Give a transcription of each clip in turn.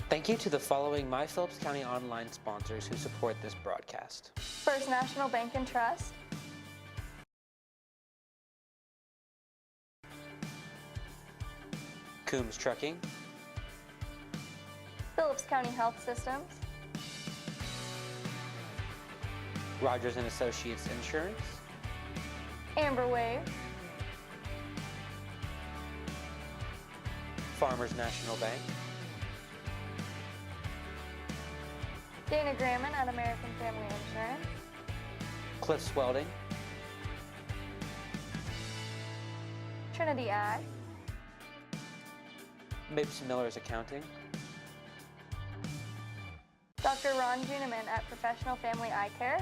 Thank you to the following My Phillips County Online sponsors who support this broadcast. First National Bank and Trust, Coombs Trucking, Phillips County Health Systems, Rogers & Associates Insurance, Amber Wave, Farmers National Bank, Dana Gramman at American Family Insurance, Cliffs Welding, Trinity Ag, Mapes Miller's Accounting, Dr. Ron Juneman at Professional Family Eye Care,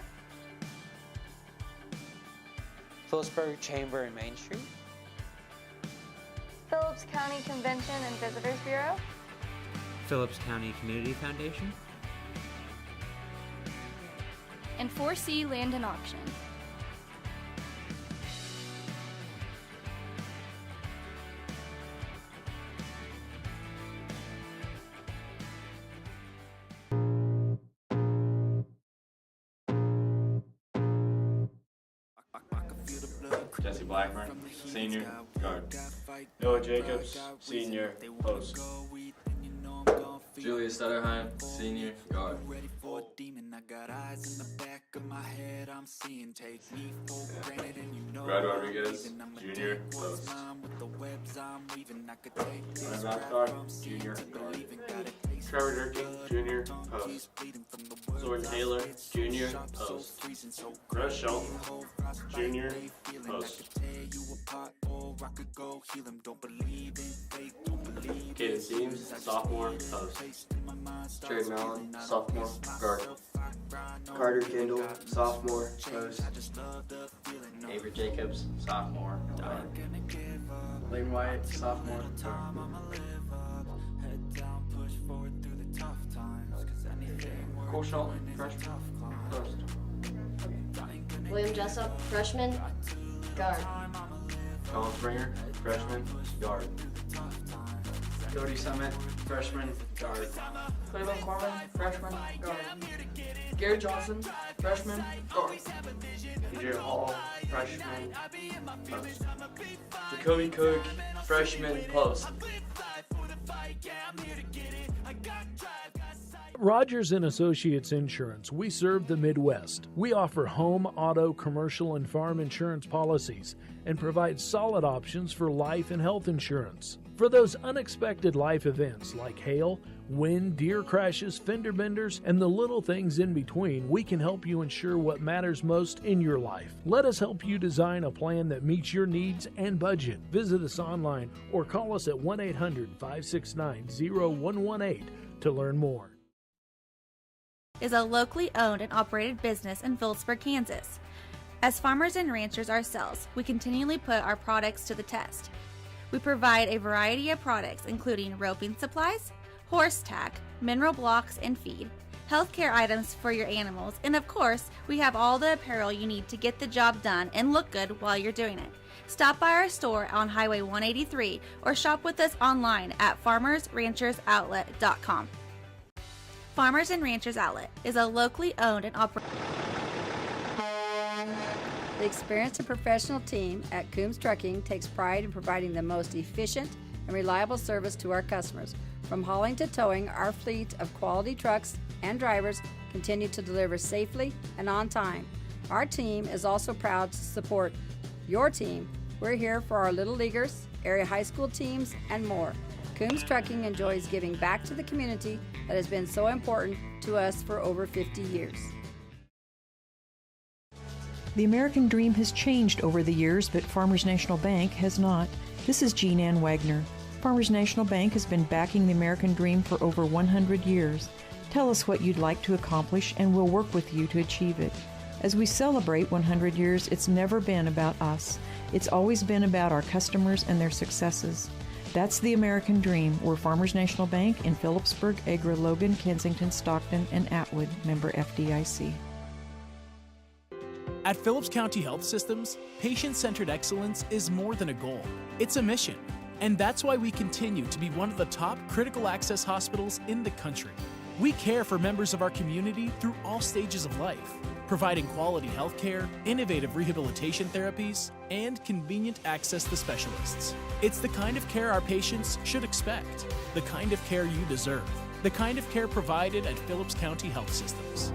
Phillipsburg Chamber and Main Street, Phillips County Convention and Visitors Bureau, Phillips County Community Foundation, and 4C Land and Auction. Jesse Blackburn, Senior, Guard. Noah Jacobs, Senior, Post. Julius Stutterheim, Senior, Guard. Brad Rodriguez, Junior, Post. Ryan Rothbard, Junior, Guard. Trevor Durkin, Junior, Post. Jordan Taylor, Junior, Post. Russ Shelton, Junior, Post. Caden Seams, Sophomore, Post. Jared Mallon, Sophomore, Guard. Carter Kendall, Sophomore, Post. Avery Jacobs, Sophomore, Guard. Lane White, Sophomore, Cole Shelton, Freshman, Post. William Jessup, freshman, guard. Colin Springer, Freshman, Guard. Cody Summit, Freshman, Guard. Cleveland Corman, freshman, guard. Garrett Johnson, freshman, guard. DJ Hall, Freshman, Post. Jacoby Cook, Freshman, Post. Rogers & Associates Insurance. We serve the Midwest. We offer home, auto, commercial, and farm insurance policies and provide solid options for life and health insurance. For those unexpected life events like hail, wind, deer crashes, fender benders, and the little things in between, we can help you ensure what matters most in your life. Let us help you design a plan that meets your needs and budget. Visit us online or call us at 1-800-569-0118 to learn more. Is a locally owned and operated business in Phillipsburg, Kansas. As farmers and ranchers ourselves, we continually put our products to the test. We provide a variety of products including roping supplies, horse tack, mineral blocks and feed, healthcare items for your animals, and of course, we have all the apparel you need to get the job done and look good while you're doing it. Stop by our store on Highway 183 or shop with us online at farmersranchersoutlet.com. Farmers and Ranchers Outlet is a locally owned and operated. The experienced and professional team at Coombs Trucking takes pride in providing the most efficient and reliable service to our customers. From hauling to towing, our fleet of quality trucks and drivers continue to deliver safely and on time. Our team is also proud to support your team. We're here for our Little Leaguers, area high school teams, and more. Coombs Trucking enjoys giving back to the community that has been so important to us for over 50 years. The American dream has changed over the years, but Farmers National Bank has not. This is Jean Ann Wagner. Farmers National Bank has been backing the American dream for over 100 years. Tell us what you'd like to accomplish and we'll work with you to achieve it. As we celebrate 100 years, it's never been about us. It's always been about our customers and their successes. That's the American dream. We're Farmers National Bank in Phillipsburg, Agra, Logan, Kensington, Stockton, and Atwood, member FDIC. At Phillips County Health Systems, patient-centered excellence is more than a goal. It's a mission. And that's why we continue to be one of the top critical access hospitals in the country. We care for members of our community through all stages of life, providing quality health care, innovative rehabilitation therapies, and convenient access to specialists. It's the kind of care our patients should expect, the kind of care you deserve, the kind of care provided at Phillips County Health Systems.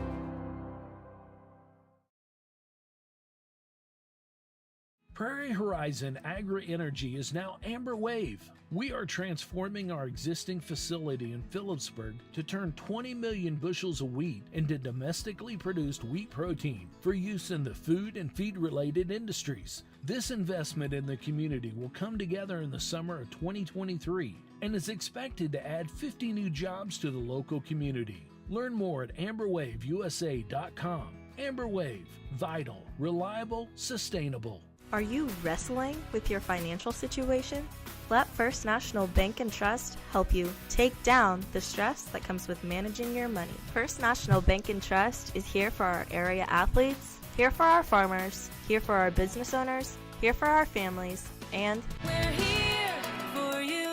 Prairie Horizon Agri-Energy is now Amber Wave. We are transforming our existing facility in Phillipsburg to turn 20 million bushels of wheat into domestically produced wheat protein for use in the food and feed-related industries. This investment in the community will come together in the summer of 2023 and is expected to add 50 new jobs to the local community. Learn more at amberwaveusa.com. Amber Wave, vital, reliable, sustainable. Are you wrestling with your financial situation? Let First National Bank and Trust help you take down the stress that comes with managing your money. First National Bank and Trust is here for our area athletes, here for our farmers, here for our business owners, here for our families, and we're here for you.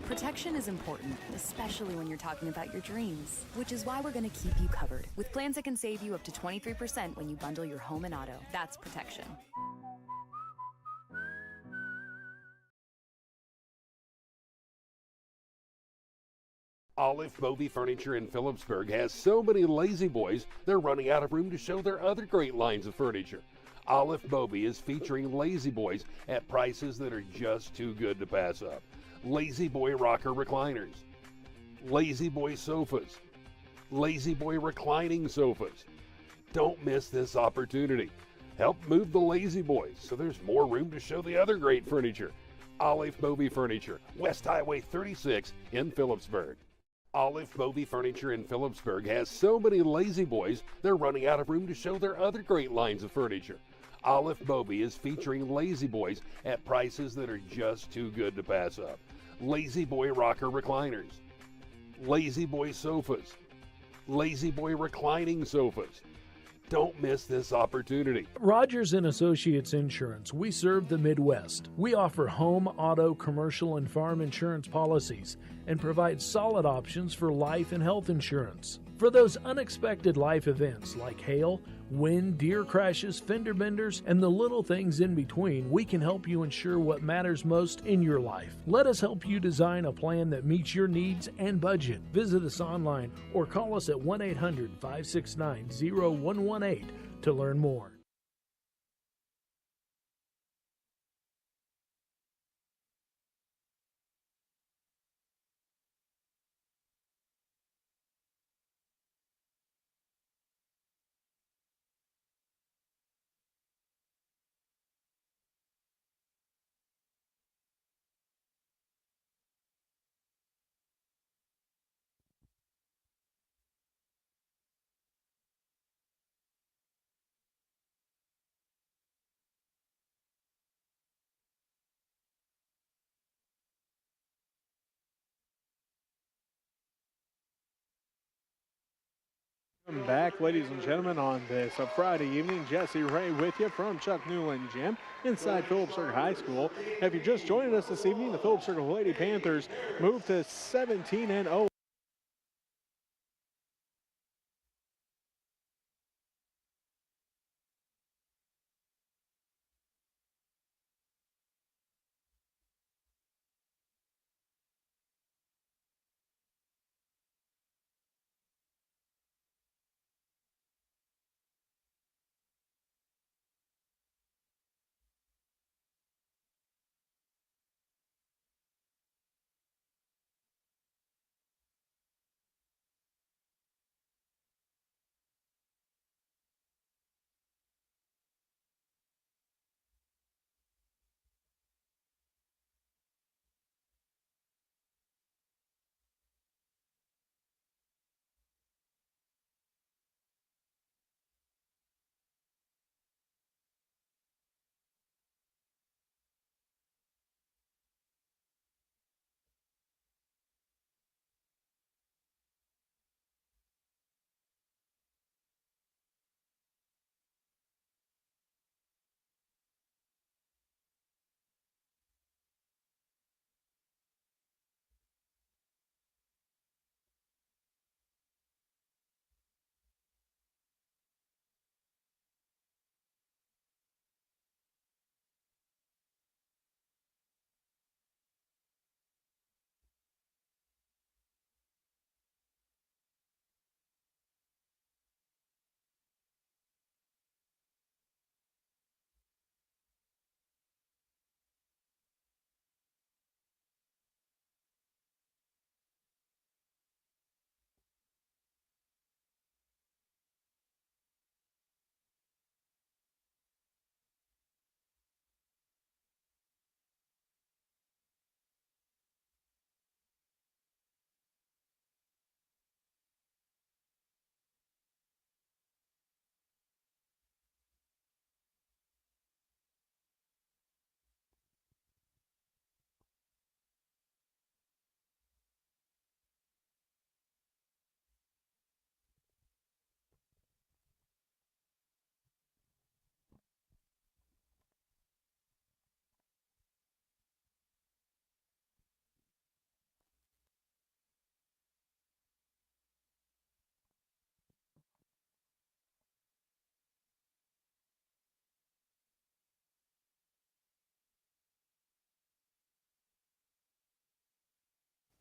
Protection is important, especially when you're talking about your dreams, which is why we're going to keep you covered with plans that can save you up to 23% when you bundle your home and auto. That's protection. Olive Bovey Furniture in Phillipsburg has so many lazy boys, they're running out of room to show their other great lines of furniture. Olive Bovey is featuring lazy boys at prices that are just too good to pass up. Lazy Boy rocker recliners, Lazy Boy sofas, Lazy Boy reclining sofas. Don't miss this opportunity. Help move the lazy boys so there's more room to show the other great furniture. Olive Bovey Furniture, West Highway 36 in Phillipsburg. Olive Bovey Furniture in Phillipsburg has so many lazy boys, they're running out of room to show their other great lines of furniture. Olive Bovey is featuring lazy boys at prices that are just too good to pass up. Lazy Boy rocker recliners, Lazy Boy sofas, Lazy Boy reclining sofas. Don't miss this opportunity. Rogers & Associates Insurance. We serve the Midwest. We offer home, auto, commercial, and farm insurance policies and provide solid options for life and health insurance. For those unexpected life events like hail, wind, deer crashes, fender benders, and the little things in between, we can help you ensure what matters most in your life. Let us help you design a plan that meets your needs and budget. Visit us online or call us at 1-800-569-0118 to learn more. Welcome back, ladies and gentlemen, on this a Friday evening. Jesse Ray with you from Chuck Newland Gym inside Phillipsburg High School. If you're just joining us this evening, the Phillipsburg Lady Panthers move to 17-0.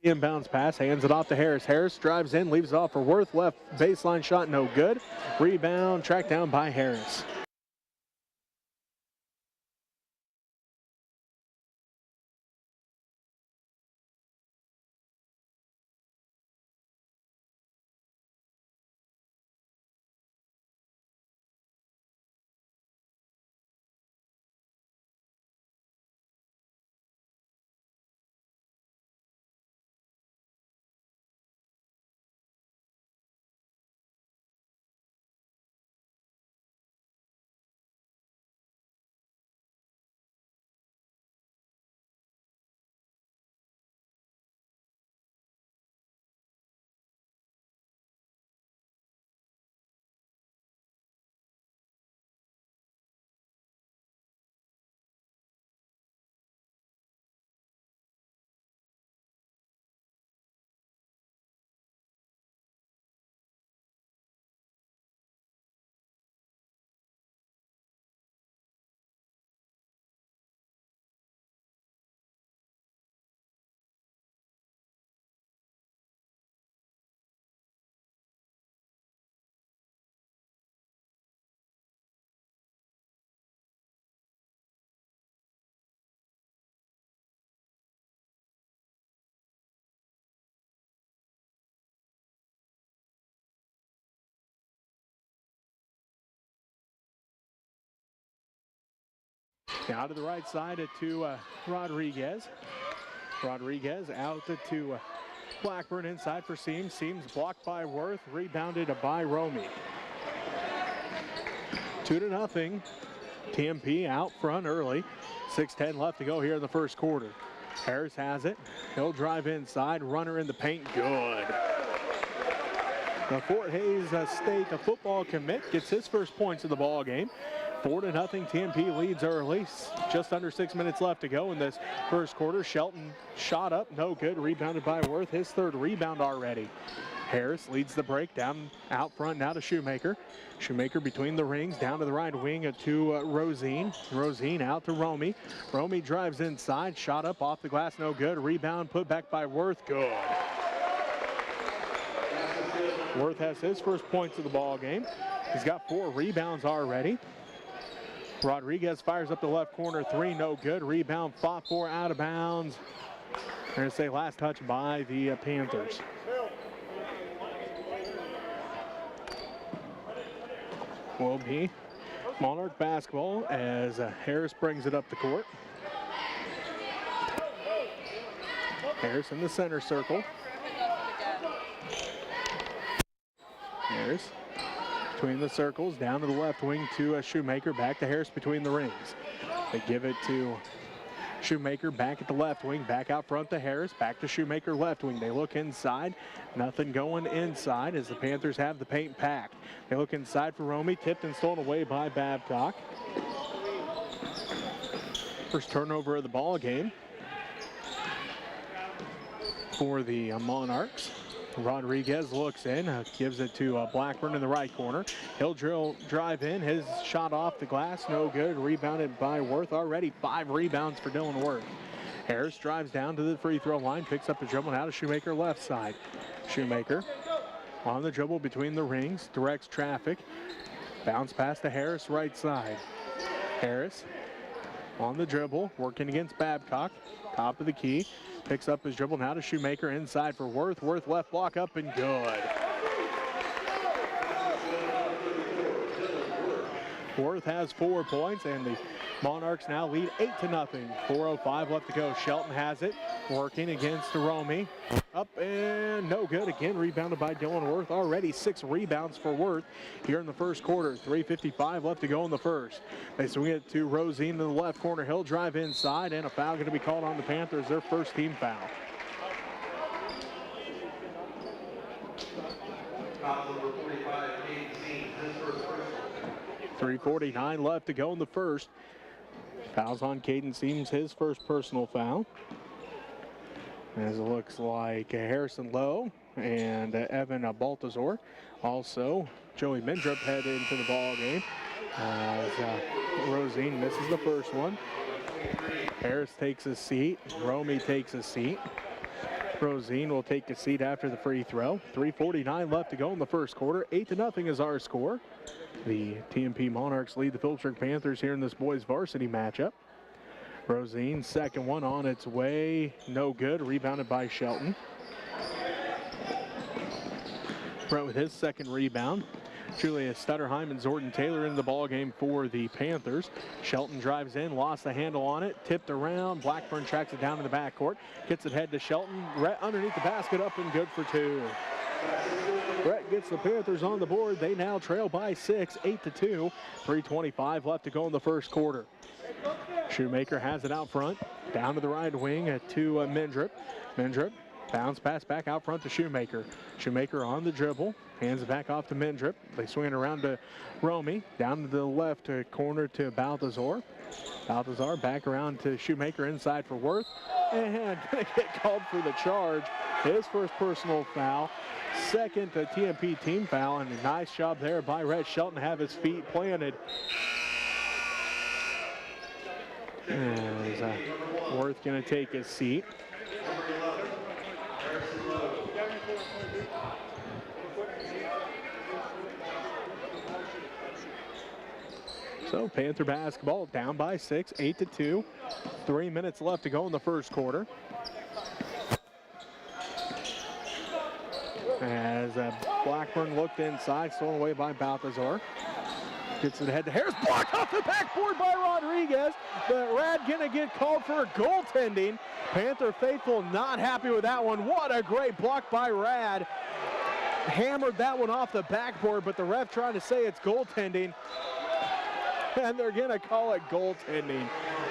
Inbounds pass, hands it off to Harris. Harris drives in, leaves it off for Worth. Left baseline shot, no good. Rebound, tracked down by Harris. Now to the right side to Rodriguez. Rodriguez out to Blackburn inside for Seams. Seams blocked by Worth, rebounded by Romy. 2-0. TMP out front early. 6:10 left to go here in the first quarter. Harris has it. He'll drive inside. Runner in the paint. Good. The Fort Hays State football commit gets his first points of the ball game. 4-0. TMP leads early. Just under 6 minutes left to go in this first quarter. Shelton shot up, no good. Rebounded by Worth. His third rebound already. Harris leads the break down out front now to Shoemaker. Shoemaker between the rings, down to the right wing to Rosine. Rosine out to Romy. Romy drives inside, shot up off the glass, no good. Rebound put back by Worth, good. Worth has his first points of the ball game. He's got 4 rebounds already. Rodriguez fires up the left corner, 3, no good. Rebound fought for, out of bounds. I'm going to say last touch by the Panthers. Will be Monarch basketball as Harris brings it up the court. Harris in the center circle. Harris between the circles, down to the left wing to Shoemaker, back to Harris between the rings. They give it to Shoemaker back at the left wing, back out front to Harris, back to Shoemaker left wing. They look inside, nothing going inside as the Panthers have the paint packed. They look inside for Romy, tipped and stolen away by Babcock. First turnover of the ball game for the Monarchs. Rodriguez looks in, gives it to Blackburn in the right corner. He'll drive in, his shot off the glass, no good. Rebounded by Worth, already 5 rebounds for Dylan Worth. Harris drives down to the free throw line, picks up the dribble now to Shoemaker left side. Shoemaker on the dribble between the rings, directs traffic. Bounce pass to Harris right side. Harris on the dribble, working against Babcock, top of the key. Picks up his dribble now to Shoemaker inside for Worth. Worth left block up and good. Worth has 4 points and the Monarchs now lead 8-0. 4:05 left to go. Shelton has it, working against Romy. Up and no good. Again, rebounded by Dylan Worth. Already 6 rebounds for Worth here in the first quarter. 3:55 left to go in the first. They swing it to Rosine in the left corner. He'll drive inside, and a foul going to be called on the Panthers, their first team foul. Number 45, 3:49 left to go in the first. Fouls on Caden Seams, his first personal foul. As it looks like Harrison Lowe and Evan Baltazar. Also, Joey Mindrup head into the ball game. As Rosine misses the first one. Harris takes a seat. Romy takes a seat. Rosine will take a seat after the free throw. 3:49 left to go in the first quarter. 8-0 is our score. The TMP Monarchs lead the Phillipsburg Panthers here in this boys varsity matchup. Rosine, second one on its way. No good. Rebounded by Shelton. Brett with his second rebound. Julia Stutterheim and Zordan Taylor in the ball game for the Panthers. Shelton drives in, lost the handle on it, tipped around. Blackburn tracks it down in the backcourt, gets it head to Shelton. Brett underneath the basket, up and good for two. Brett gets the Panthers on the board. They now trail by 6, 8-2. 3:25 left to go in the first quarter. Shoemaker has it out front, down to the right wing to Mendrip. Mendrip bounce pass back out front to Shoemaker. Shoemaker on the dribble, hands it back off to Mendrip. They swing it around to Romy, down to the left corner to Balthazar. Balthazar back around to Shoemaker inside for Worth, and gonna get called for the charge. His first personal foul, second TMP team foul, and a nice job there by Rhett Shelton to have his feet planted. And Worth gonna take his seat. So Panther basketball down by 6, 8-2. 3 minutes left to go in the first quarter. As Blackburn looked inside, stolen away by Balthazar. Gets it ahead to Harris, blocked off the backboard by Rodriguez. But Rad gonna get called for goaltending. Panther faithful not happy with that one. What a great block by Rad. Hammered that one off the backboard, but the ref trying to say it's goaltending. And they're gonna call it goaltending.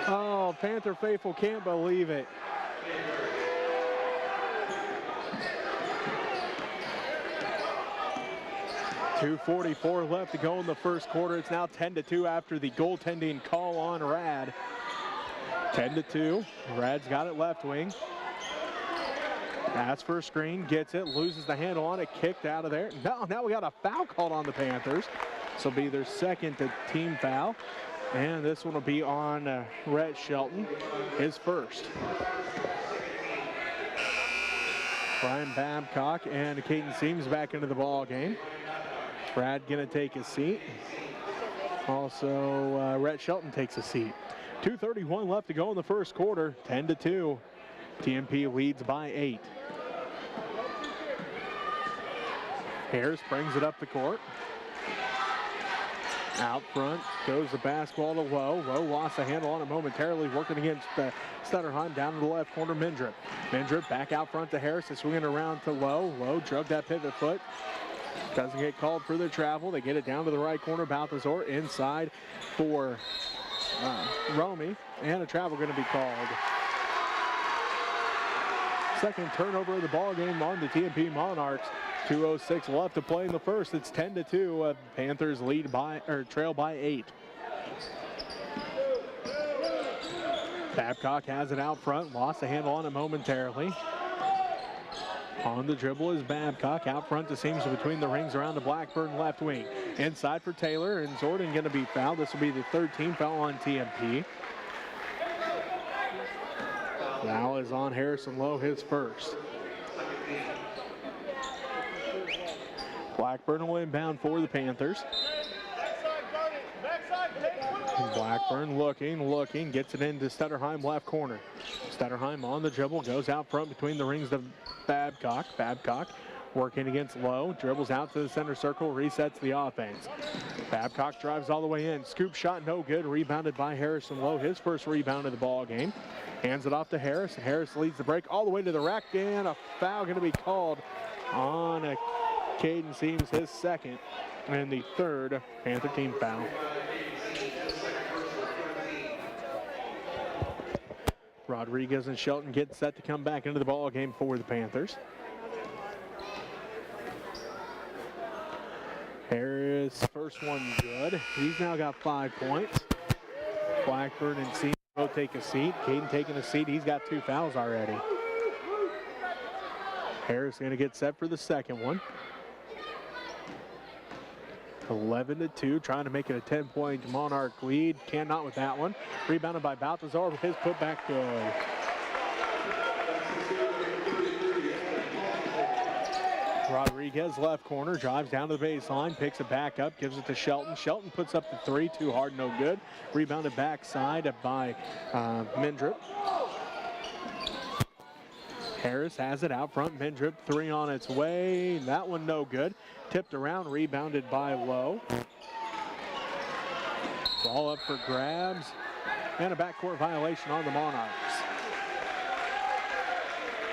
Oh, Panther faithful can't believe it. .244 left to go in the first quarter. It's now 10-2 after the goaltending call on Rad. 10-2. Rad's got it left wing. Pass for a screen, gets it, loses the handle on it, kicked out of there. Now we got a foul called on the Panthers. This will be their second team foul. And this one will be on Rhett Shelton, his first. Brian Babcock and Caden Seams back into the ball game. Brad gonna take a seat. Also, Rhett Shelton takes a seat. 2:31 left to go in the first quarter. 10-2. TMP leads by 8. Harris brings it up the court. Out front goes the basketball to Lowe. Lowe lost the handle on it momentarily, working against Stutterheim down to the left corner. Mendrip. Mendrip back out front to Harris. They swing it around to Lowe. Lowe drugged that pivot foot. Doesn't get called for the travel. They get it down to the right corner. Balthazar inside for Romy. And a travel going to be called. Second turnover of the ball game on the TMP Monarchs. 2:06 left to play in the first. It's 10-2. Panthers trail by 8. Babcock has it out front. Lost the handle on it momentarily. On the dribble is Babcock. Out front to Seams between the rings around the Blackburn left wing. Inside for Taylor, and Zordan going to be fouled. This will be the third team foul on TMP. Foul is on Harrison Lowe, his first. Blackburn will inbound for the Panthers. Blackburn looking, gets it into Stutterheim left corner. Stutterheim on the dribble, goes out front between the rings to Babcock. Babcock working against Lowe, dribbles out to the center circle, resets the offense. Babcock drives all the way in, scoop shot no good, rebounded by Harrison Lowe, his first rebound of the ball game. Hands it off to Harris. Harris leads the break all the way to the rack, and a foul going to be called on Caden Seams, his second, and the third Panther team foul. Rodriguez and Shelton get set to come back into the ball game for the Panthers. Harris, first one good. He's now got 5 points. Blackburn and Seams both take a seat. Caden taking a seat. He's got 2 fouls already. Harris going to get set for the second one. 11-2, trying to make it a 10-point Monarch lead. Cannot with that one. Rebounded by Balthazar. His putback good. Rodriguez, left corner, drives down to the baseline, picks it back up, gives it to Shelton. Shelton puts up the three, too hard, no good. Rebounded backside by Mendrip. Harris has it out front. Mendrip, three on its way. That one no good. Tipped around, rebounded by Lowe. Ball up for grabs. And a backcourt violation on the Monarchs.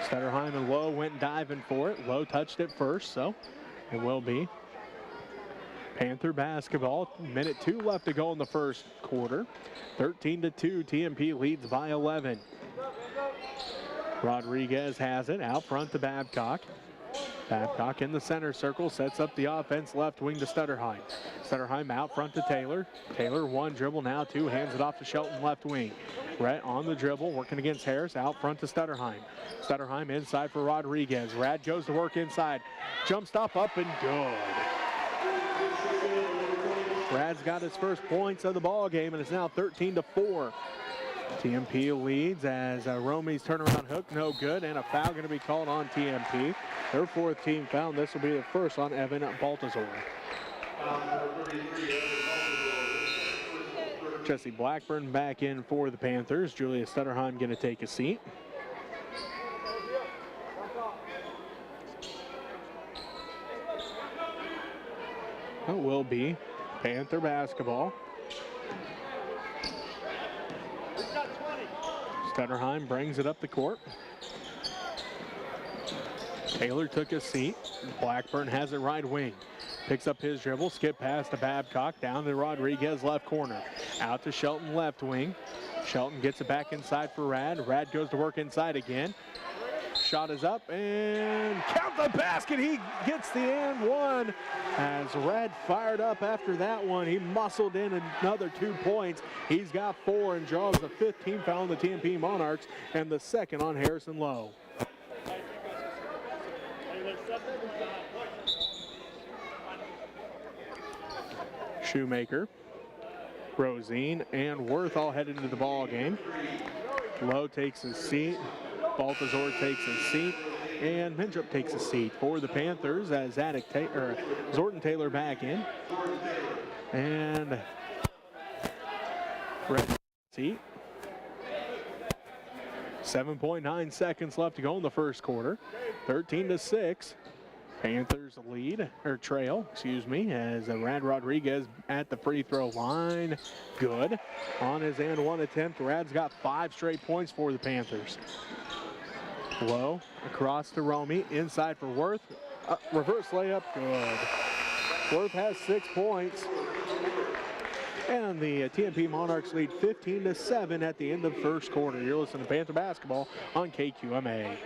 Stutterheim and Lowe went diving for it. Lowe touched it first, so it will be Panther basketball. Minute 2 left to go in the first quarter. 13-2, TMP leads by 11. Rodriguez has it out front to Babcock. Babcock in the center circle, sets up the offense, left wing to Stutterheim. Stutterheim out front to Taylor. Taylor one dribble, now two, hands it off to Shelton, left wing. Rhett on the dribble, working against Harris, out front to Stutterheim. Stutterheim inside for Rodriguez. Rad goes to work inside. Jump stop up and good. Rad's got his first points of the ball game, and it's now 13-4. TMP leads as Romy's turnaround hook, no good, and a foul going to be called on TMP. Their fourth team foul. This will be the first on Evan Baltazar. Jesse Blackburn back in for the Panthers. Julia Stutterheim going to take a seat. It will be Panther basketball. Stutterheim brings it up the court. Taylor took a seat. Blackburn has it right wing. Picks up his dribble, skip pass to Babcock, down to Rodriguez, left corner. Out to Shelton, left wing. Shelton gets it back inside for Rad. Rad goes to work inside again. Shot is up and count the basket. He gets the and one. As Rad fired up after that one, he muscled in another 2 points. He's got 4 and draws the 5th team foul on the TMP Monarchs and the second on Harrison Lowe. Shoemaker, Rosine, and Worth all headed into the ball game. Lowe takes his seat. Baltazar takes his seat, and Mendrip takes a seat for the Panthers as Zorton Taylor back in. And Red seat. 7.9 seconds left to go in the first quarter. 13-6. Panthers lead, or trail, excuse me, as Rad Rodriguez at the free throw line. Good. On his and one attempt, Rad's got 5 straight points for the Panthers. Low across to Romy, inside for Worth. Reverse layup, good. Worth has 6 points. And the TMP Monarchs lead 15-7 at the end of the first quarter. You're listening to Panther basketball on KQMA.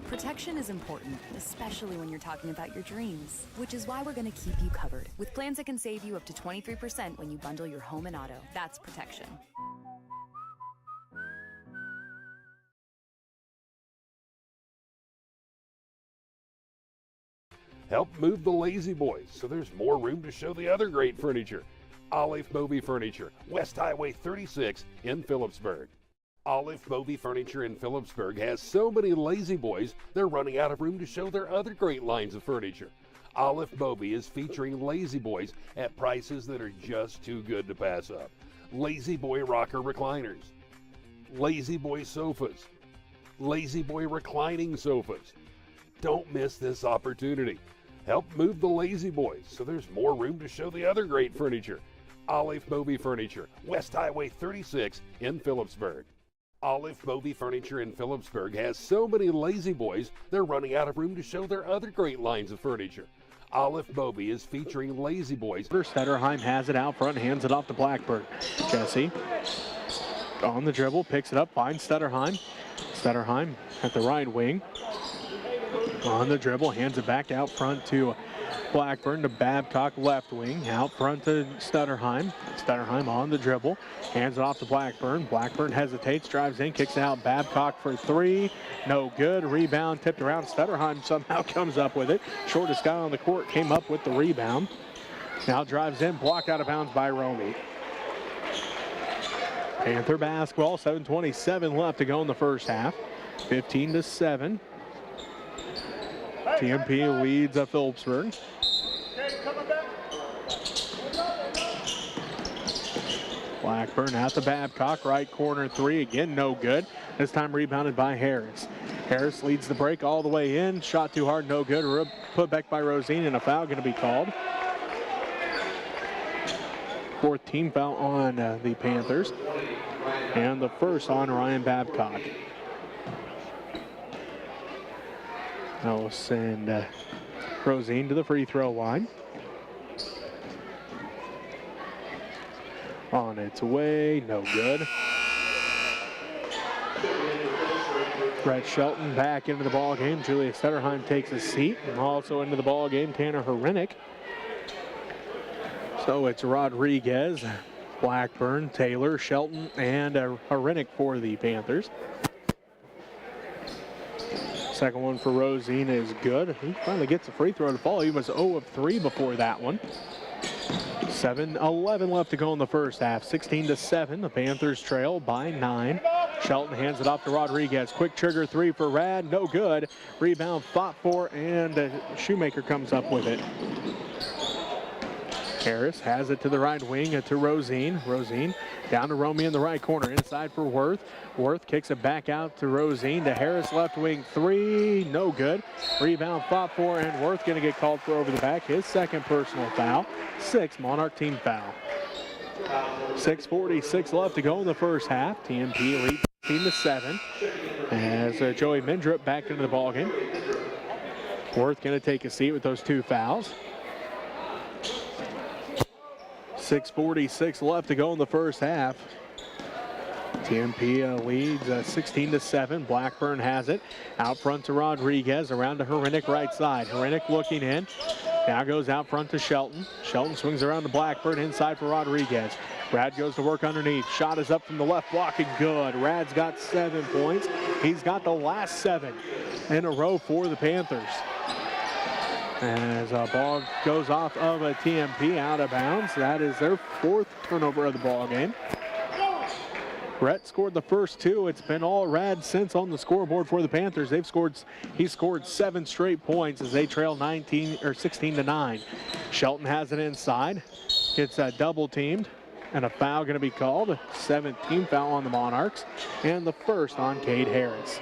Protection is important, especially when you're talking about your dreams, which is why we're going to keep you covered with plans that can save you up to 23% when you bundle your home and auto. That's protection. Help move the lazy boys so there's more room to show the other great furniture. Olive Movie Furniture, West Highway 36 in Phillipsburg. Olive Movie Furniture in Phillipsburg has so many lazy boys, they're running out of room to show their other great lines of furniture. Olive Movie is featuring lazy boys at prices that are just too good to pass up. Lazy Boy rocker recliners, Lazy Boy sofas, Lazy Boy reclining sofas. Don't miss this opportunity. Help move the lazy boys so there's more room to show the other great furniture. Olive Movie Furniture, West Highway 36 in Phillipsburg. Olive Movie Furniture in Phillipsburg has so many lazy boys, they're running out of room to show their other great lines of furniture. Olive Movie is featuring lazy boys. Stutterheim has it out front, hands it off to Blackburn. Jesse on the dribble, picks it up, finds Stutterheim. Stutterheim at the right wing. On the dribble, hands it back out front to Blackburn to Babcock, left wing. Out front to Stutterheim. Stutterheim on the dribble. Hands it off to Blackburn. Blackburn hesitates, drives in, kicks it out. Babcock for three. No good. Rebound tipped around. Stutterheim somehow comes up with it. Shortest guy on the court came up with the rebound. Now drives in, blocked out of bounds by Romy. Panther basketball, 7:27 left to go in the first half. 15-7. TMP leads Phillipsburg. Blackburn at the Babcock, right corner three, again no good. This time rebounded by Harris. Harris leads the break all the way in, shot too hard, no good. Put back by Rosine, and a foul going to be called. Fourth team foul on the Panthers, and the first on Ryan Babcock. I'll send Rosine to the free throw line. On its way, no good. Brett Shelton back into the ball game. Julia Stutterheim takes a seat. And also into the ball game, Tanner Herinick. So it's Rodriguez, Blackburn, Taylor, Shelton, and Herinick for the Panthers. Second one for Rosine is good. He finally gets a free throw to fall. He was 0 of 3 before that one. 7:11 left to go in the first half. 16-7. The Panthers trail by 9. Shelton hands it off to Rodriguez. Quick trigger three for Rad. No good. Rebound fought for, and Shoemaker comes up with it. Harris has it to the right wing to Rosine. Rosine down to Romy in the right corner. Inside for Worth. Worth kicks it back out to Rosine. To Harris, left wing three. No good. Rebound fought for, and Worth going to get called for over the back. His second personal foul. 6th Monarch team foul. 6:46 left to go in the first half. TMP leads 15-7 as Joey Mindrup back into the ballgame. Worth going to take a seat with those two fouls. 6:46 left to go in the first half. TMP leads 16-7. Blackburn has it. Out front to Rodriguez. Around to Herinick right side. Herinick looking in. Now goes out front to Shelton. Shelton swings around to Blackburn. Inside for Rodriguez. Rad goes to work underneath. Shot is up from the left, blocking good. Rad's got 7 points. He's got the last 7 in a row for the Panthers. As a ball goes off of a TMP out of bounds. That is their 4th turnover of the ball game. Brett scored the first 2. It's been all Rad since on the scoreboard for the Panthers. He scored 7 straight points as they trail 16-9. Shelton has it inside. It's double teamed, and a foul going to be called. 7th team foul on the Monarchs, and the first on Cade Harris.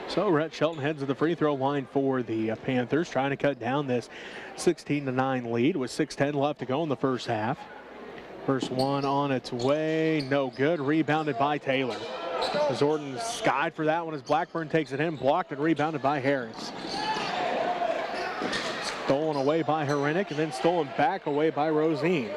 So Rhett Shelton heads to the free throw line for the Panthers, trying to cut down this 16-9 lead with 6:10 left to go in the first half. First one on its way, no good. Rebounded by Taylor. Zorton skied for that one as Blackburn takes it in, blocked and rebounded by Harris. Stolen away by Herinick and then stolen back away by Rosine.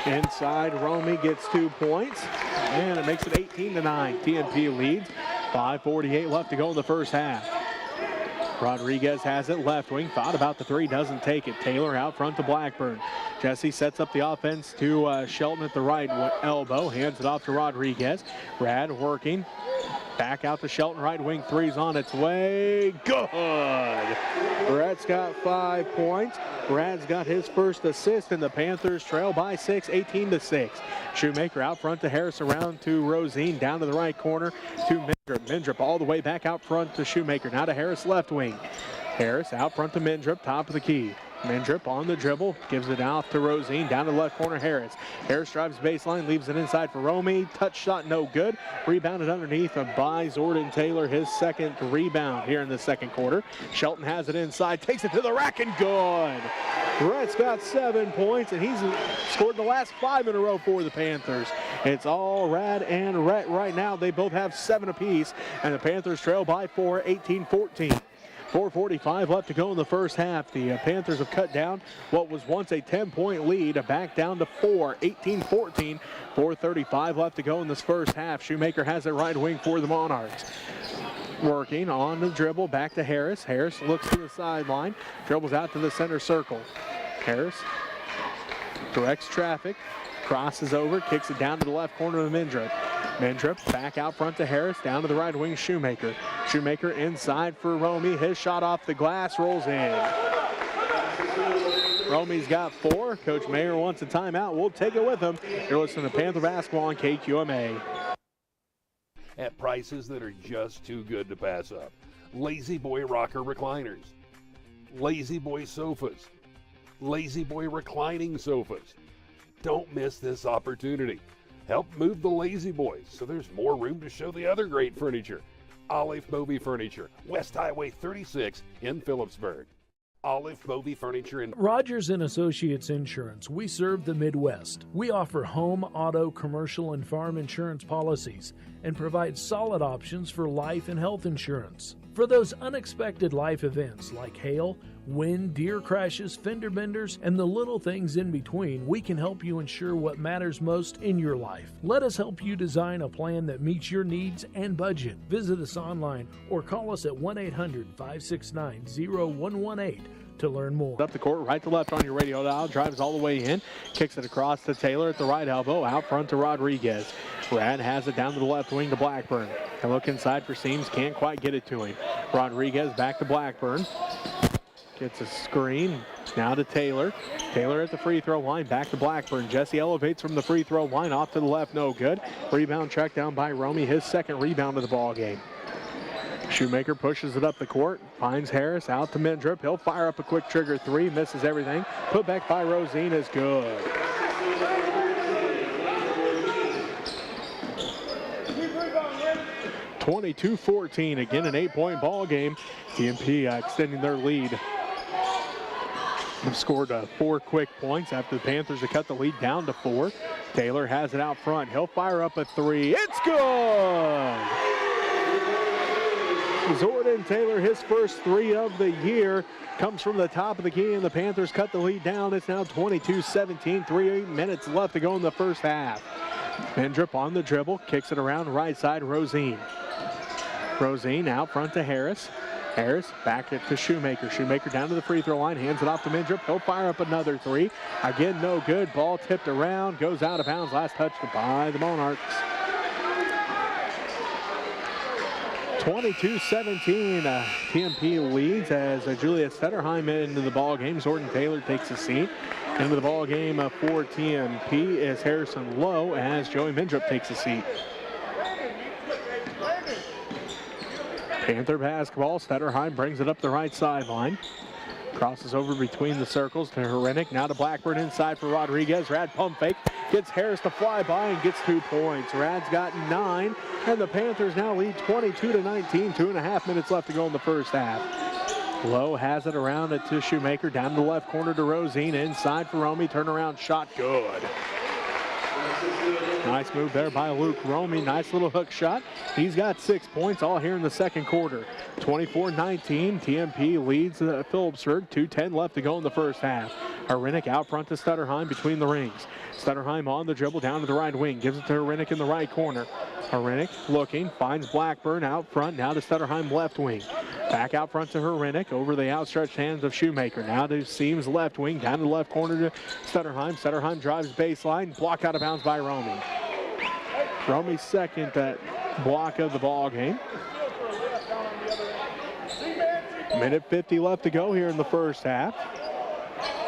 Inside, Romy gets 2 points, and it makes it 18-9. TMP leads. 5:48 left to go in the first half. Rodriguez has it left wing. Thought about the three, doesn't take it. Taylor out front to Blackburn. Jesse sets up the offense to Shelton at the right elbow. Hands it off to Rodriguez. Rad working. Back out to Shelton, right wing, three's on its way. Good! Brad's got 5 points. Brad's got his first assist, and the Panthers trail by 6, 18-6. Shoemaker out front to Harris, around to Rosine, down to the right corner to Mindrup. Mindrup all the way back out front to Shoemaker. Now to Harris, left wing. Harris out front to Mindrup, top of the key. Mindrup on the dribble, gives it out to Rosine, down to the left corner, Harris. Harris drives baseline, leaves it inside for Romy. Touch shot, no good. Rebounded underneath by Zordan Taylor, his second rebound here in the second quarter. Shelton has it inside, takes it to the rack and good. Rhett's got 7 points, and he's scored the last 5 in a row for the Panthers. It's all Rad and Rhett right now. They both have 7 apiece, and the Panthers trail by 4, 18-14. 4:45 left to go in the first half. The Panthers have cut down what was once a 10-point lead, back down to 4, 18-14. 4:35 left to go in this first half. Shoemaker has it right wing for the Monarchs. Working on the dribble, back to Harris. Harris looks to the sideline, dribbles out to the center circle. Harris directs traffic, crosses over, kicks it down to the left corner of Mendrip. Mendrip back out front to Harris, down to the right wing, Shoemaker. Shoemaker inside for Romy. His shot off the glass, rolls in. Romy's got 4. Coach Mayer wants a timeout. We'll take it with him. You're listening to Panther Basketball on KQMA. At prices that are just too good to pass up. Lazy Boy rocker recliners, Lazy Boy sofas, Lazy Boy reclining sofas. Don't miss this opportunity. Help move the Lazy Boys so there's more room to show the other great furniture. Olive Movie Furniture, West Highway 36 in Phillipsburg. Olive Movie Furniture in Rogers & Associates Insurance. We serve the Midwest. We offer home, auto, commercial, and farm insurance policies and provide solid options for life and health insurance. For those unexpected life events like hail, wind, deer crashes, fender benders, and the little things in between, we can help you ensure what matters most in your life. Let us help you design a plan that meets your needs and budget. Visit us online or call us at 1-800-569-0118 to learn more. Up the court, right to left on your radio dial, drives all the way in, kicks it across to Taylor at the right elbow, out front to Rodriguez. Rad has it down to the left wing to Blackburn. They look inside for Seams, can't quite get it to him. Rodriguez back to Blackburn. Gets a screen, now to Taylor. Taylor at the free throw line, back to Blackburn. Jesse elevates from the free throw line, off to the left, no good. Rebound tracked down by Romy, his second rebound of the ball game. Shoemaker pushes it up the court, finds Harris out to Mendrip. He'll fire up a quick trigger 3, misses everything. Put back by Rosine is good. (22-14), again an 8-point ball game. TMP extending their lead. They've scored 4 quick points after the Panthers have cut the lead down to 4. Taylor has it out front. He'll fire up a 3. It's good! Jordan Taylor, his first 3 of the year, comes from the top of the key, and the Panthers cut the lead down. It's now 22-17, 3 minutes left to go in the first half. Mendrip on the dribble, kicks it around right side, Rosine. Rosine out front to Harris. Harris back it to Shoemaker. Shoemaker down to the free throw line, hands it off to Mendrip. He'll fire up another 3. Again, no good. Ball tipped around, goes out of bounds. Last touch by the Monarchs. 22-17, TMP leads as Julia Stetterheim into the ball game. Jordan Taylor takes a seat. Into the ball game for TMP is Harrison Lowe as Joey Mendrip takes a seat. Panther basketball. Stetterheim brings it up the right sideline. Crosses over between the circles to Herenick. Now to Blackburn inside for Rodriguez. Rad pump fake. Gets Harris to fly by and gets 2 points. Rad's got 9. And the Panthers now lead 22-19. 2.5 minutes left to go in the first half. Lowe has it around it to Shoemaker. Down to the left corner to Rosine. Inside for Romy. Turnaround shot. Good. Nice move there by Luke Romy. Nice little hook shot. He's got 6 points all here in the second quarter. 24-19. TMP leads Phillipsburg. 2:10 left to go in the first half. Herenick out front to Stetterheim between the rings. Stetterheim on the dribble down to the right wing. Gives it to Herenick in the right corner. Herenick looking. Finds Blackburn out front. Now to Stetterheim left wing. Back out front to Herenick over the outstretched hands of Shoemaker. Now to Seams left wing. Down to the left corner to Stetterheim. Stetterheim drives baseline. Blocked out of bounds by Romy. Romy's second block of the ball game. Minute 50 left to go here in the first half.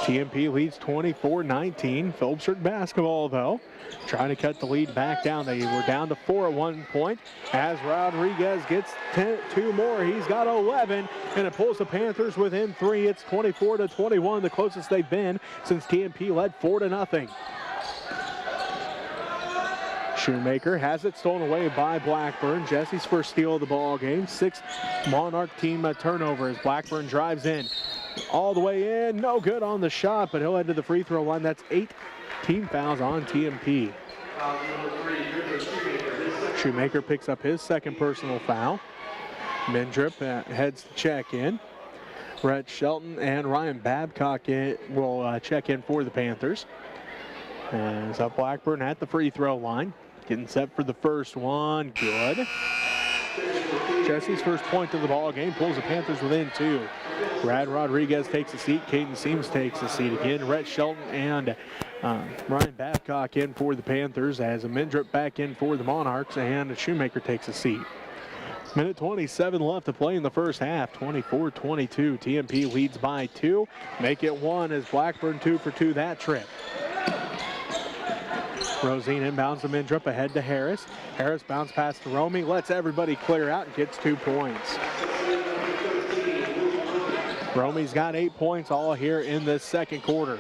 TMP leads 24-19. Phillipsburg basketball, though, trying to cut the lead back down. They were down to 4 at one point. As Rodriguez gets 2 more, he's got 11, and it pulls the Panthers within 3. It's 24-21, the closest they've been since TMP led 4-0. Shoemaker has it stolen away by Blackburn. Jesse's first steal of the ball game. 6th Monarch team turnover as Blackburn drives in. All the way in, no good on the shot, but he'll head to the free throw line. That's 8 team fouls on TMP. Shoemaker picks up his second personal foul. Mendrip heads to check in. Rhett Shelton and Ryan Babcock will check in for the Panthers. As Blackburn at the free throw line. Getting set for the first one. Good. Jesse's first point of the ball game pulls the Panthers within 2. Brad Rodriguez takes a seat. Caden Seams takes a seat again. Rhett Shelton and Ryan Babcock in for the Panthers as a Mendrip back in for the Monarchs, and Shoemaker takes a seat. Minute 27 left to play in the first half. 24-22. TMP leads by 2. Make it 1 as Blackburn 2 for 2 that trip. Rosine inbounds the Mendrip ahead to Harris. Harris bounce pass to Romy, lets everybody clear out and gets 2 points. Romy's got 8 points all here in this second quarter.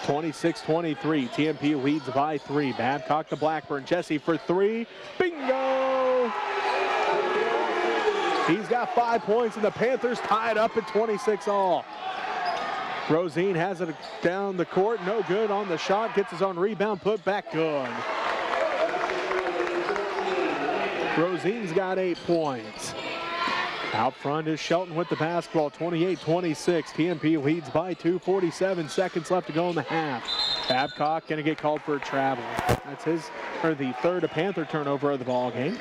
26-23, TMP leads by 3. Babcock to Blackburn, Jesse for 3, bingo! He's got 5 points and the Panthers tied up at 26 all. Rosine has it down the court, no good on the shot, gets his own rebound, put back, good. Rosine's got 8 points. Out front is Shelton with the basketball, 28-26. TMP leads by 2, 47 seconds left to go in the half. Babcock gonna get called for a travel. That's the third Panther turnover of the ball game.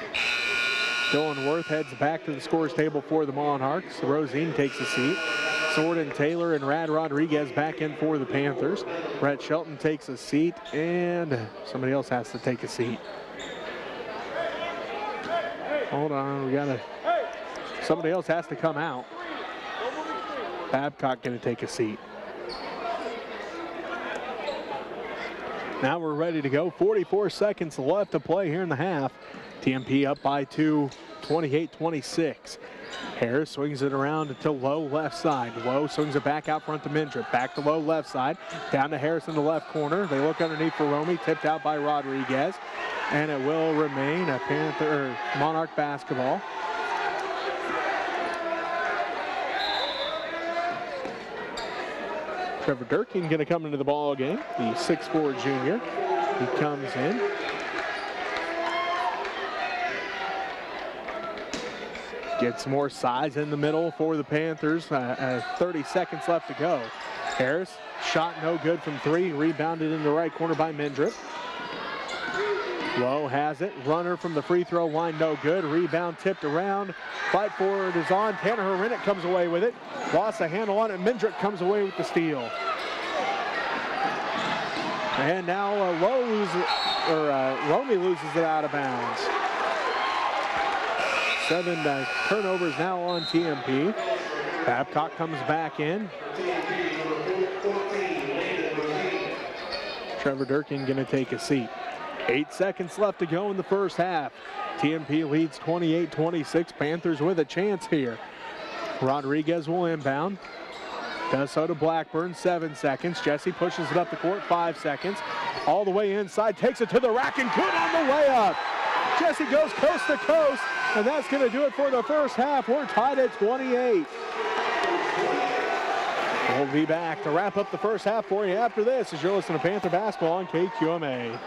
Dylan Worth heads back to the scores table for the Monarchs. Rosine takes a seat. Sword and Taylor and Rad Rodriguez back in for the Panthers. Rhett Shelton takes a seat, and somebody else has to take a seat. Hold on, somebody else has to come out. Babcock gonna take a seat. Now we're ready to go. 44 seconds left to play here in the half. TMP up by 2, 28-26. Harris swings it around to Lowe left side. Lowe swings it back out front to Mendrip. Back to Lowe left side. Down to Harris in the left corner. They look underneath for Romy. Tipped out by Rodriguez. And it will remain a Monarch basketball. Trevor Durkin going to come into the ball game, the 6'4" junior. He comes in. Gets some more size in the middle for the Panthers. 30 seconds left to go. Harris, shot no good from 3. Rebounded in the right corner by Mendrip. Lowe has it. Runner from the free throw line, no good. Rebound tipped around. Fight for it is on. Tanner Harinik comes away with it. Lost a handle on it. Mendrip comes away with the steal. And now Romy loses it out of bounds. 7 turnovers now on TMP. Babcock comes back in. Trevor Durkin going to take a seat. 8 seconds left to go in the first half. TMP leads 28-26. Panthers with a chance here. Rodriguez will inbound. Does so to Blackburn, 7 seconds. Jesse pushes it up the court, 5 seconds. All the way inside, takes it to the rack and good on the layup. Jesse goes coast to coast, and that's going to do it for the first half. We're tied at 28. We'll be back to wrap up the first half for you after this as you're listening to Panther Basketball on KQMA.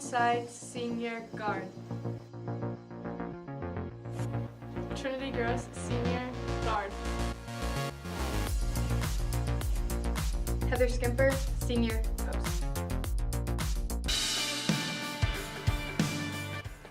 side senior guard. Trinity Gross senior guard. Heather Skimper senior post.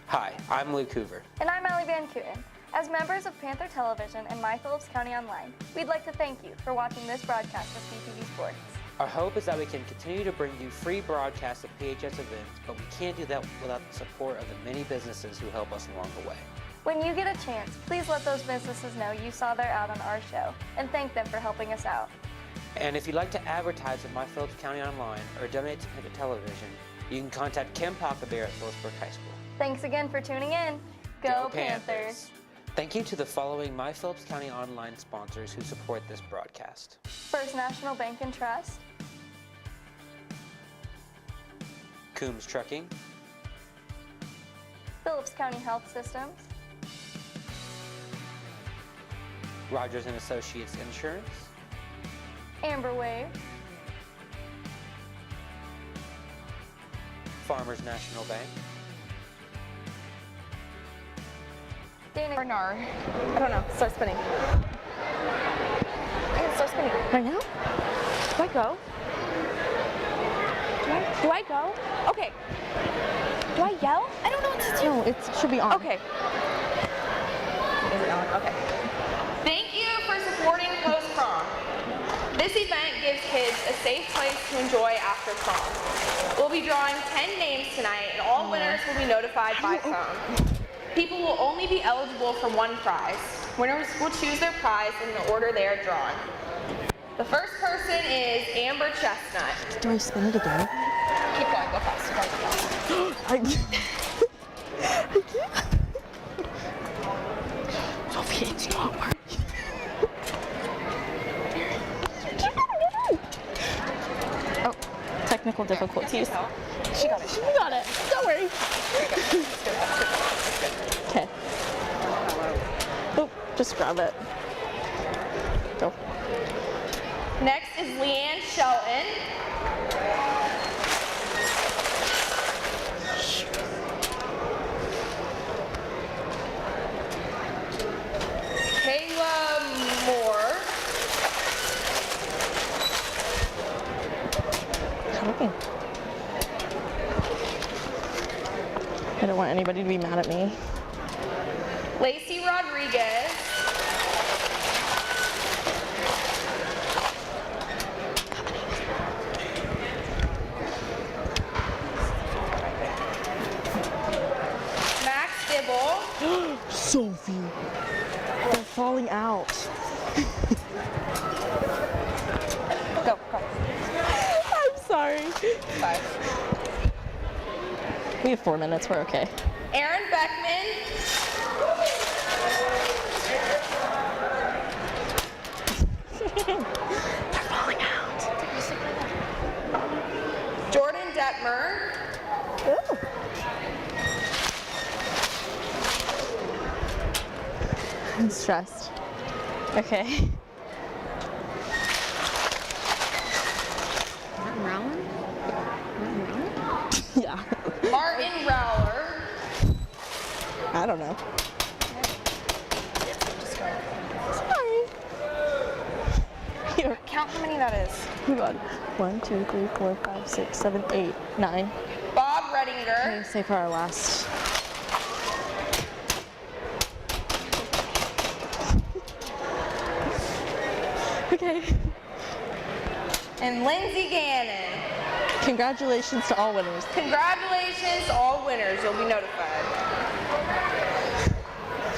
Hi, I'm Luke Hoover. And I'm Allie Van Kooten. As members of Panther Television and My Phillips County Online, we'd like to thank you for watching this broadcast of PTV Sports. Our hope is that we can continue to bring you free broadcasts of PHS events, but we can't do that without the support of the many businesses who help us along the way. When you get a chance, please let those businesses know you saw their ad on our show and thank them for helping us out. And if you'd like to advertise at My Phillips County Online or donate to Panther Television, you can contact Kim Pachelbel at Phillipsburg High School. Thanks again for tuning in. Go Panthers! Thank you to the following My Phillips County Online sponsors who support this broadcast. First National Bank and Trust, Coombs Trucking, Phillips County Health Systems, Rogers & Associates Insurance, Amber Wave, Farmers National Bank, Dana Bernard. I don't know. Start spinning. Start spinning. Right now? Do I go? Do I go? Okay. Do I yell? I don't know what to do. No, it should be on. Okay. Is it on? Okay. Thank you for supporting Post Prom. This event gives kids a safe place to enjoy after prom. We'll be drawing 10 names tonight, and all winners will be notified by phone. People will only be eligible for one prize. Winners will choose their prize in the order they are drawn. The first person is Amber Chestnut. Do I spin it again? Keep going, go fast. I can't. Sophie, it's not working. Oh, technical difficulties. She got it. She got it. Don't worry. Okay. Oh, just grab it. Go. Next is Leanne Shelton. Kayla Moore. Okay. I don't want anybody to be mad at me. Lacey Rodriguez. Max Dibble. Sophie, they're falling out. Go. I'm sorry. 5. We have 4 minutes. We're okay. Aaron Beckman. They're falling out. Jordan Detmer. Ooh. I'm stressed. Okay. Martin Rowan? Yeah. Martin Rowler. I don't know. Sorry. Here. Count how many that is. Oh God. 1, 2, 3, 4, 5, 6, 7, 8, 9. Bob Redinger. Okay, save for our last. Okay. And Lindsay Gannon. Congratulations to all winners. Congratulations to all winners. You'll be notified.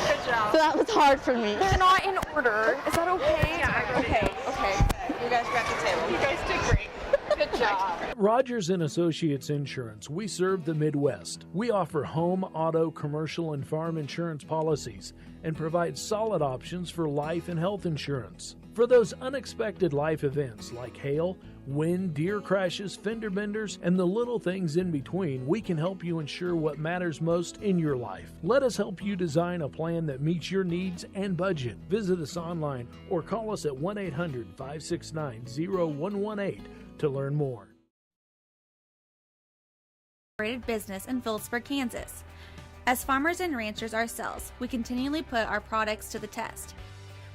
Good job. So that was hard for me. They're not in order. Is that okay? Yeah, okay. You guys got the table. You guys did great. Good job. Rogers & Associates Insurance. We serve the Midwest. We offer home, auto, commercial, and farm insurance policies and provide solid options for life and health insurance. For those unexpected life events like hail, wind, deer crashes, fender benders, and the little things in between, we can help you ensure what matters most in your life. Let us help you design a plan that meets your needs and budget. Visit us online or call us at 1-800-569-0118 to learn more. operated business in Phillipsburg, Kansas. As farmers and ranchers ourselves, we continually put our products to the test.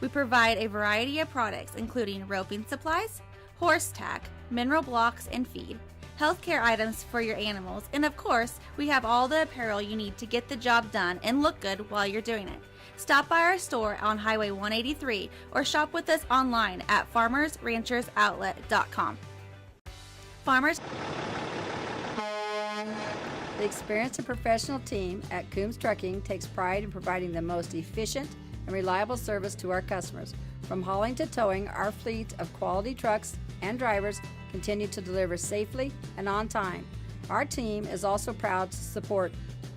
We provide a variety of products including roping supplies, horse tack, mineral blocks and feed, healthcare items for your animals, and of course, we have all the apparel you need to get the job done and look good while you're doing it. Stop by our store on Highway 183 or shop with us online at farmersranchersoutlet.com. Farmers. The experienced and professional team at Coombs Trucking takes pride in providing the most efficient and reliable service to our customers. From hauling to towing, our fleet of quality trucks and drivers continue to deliver safely and on time. Our team is also proud to support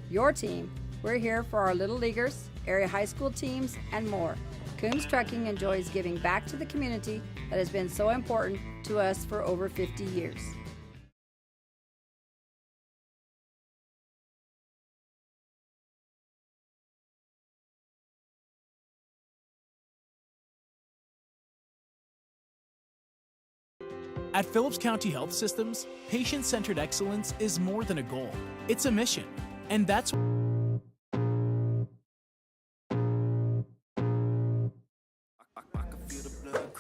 your team. We're here for our Little Leaguers, area high school teams, and more. Coombs Trucking enjoys giving back to the community that has been so important to us for over 50 years. At Phillips County Health Systems, patient-centered excellence is more than a goal. It's a mission, and that's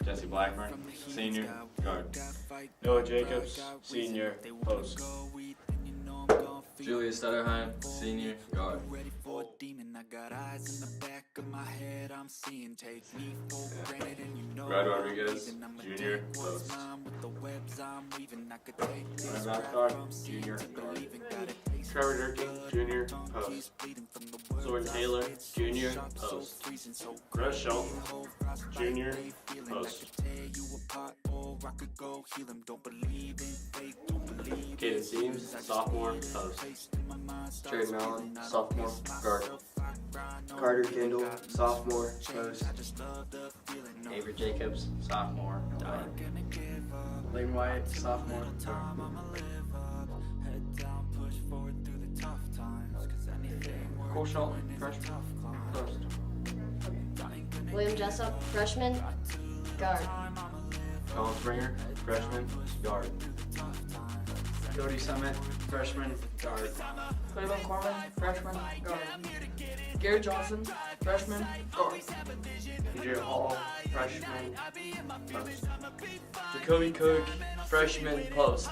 Jesse Blackburn, senior, guard. Noah Jacobs, senior, post. Julius Stutterheim, senior, guard. Brad Rodriguez, junior, post. Ryan Rothgard, junior, guard. Trevor Durkin, junior, post. Zorn Taylor, junior, post. Russ Shelton, junior, post. Caden Seams, sophomore, post. Trey Mallon, sophomore, guard. Carter Kendall, sophomore, post. Avery Jacobs, sophomore, guard. Lane White, sophomore, guard. Cole Shelton, freshman, post. William Jessup, freshman, guard. Colin Springer, freshman, guard. Cody Summit, freshman, guard. Cleveland Corman, freshman, guard. Gary Johnson, freshman, guard. TJ Hall, freshman, post. Jacoby Cook, freshman, post.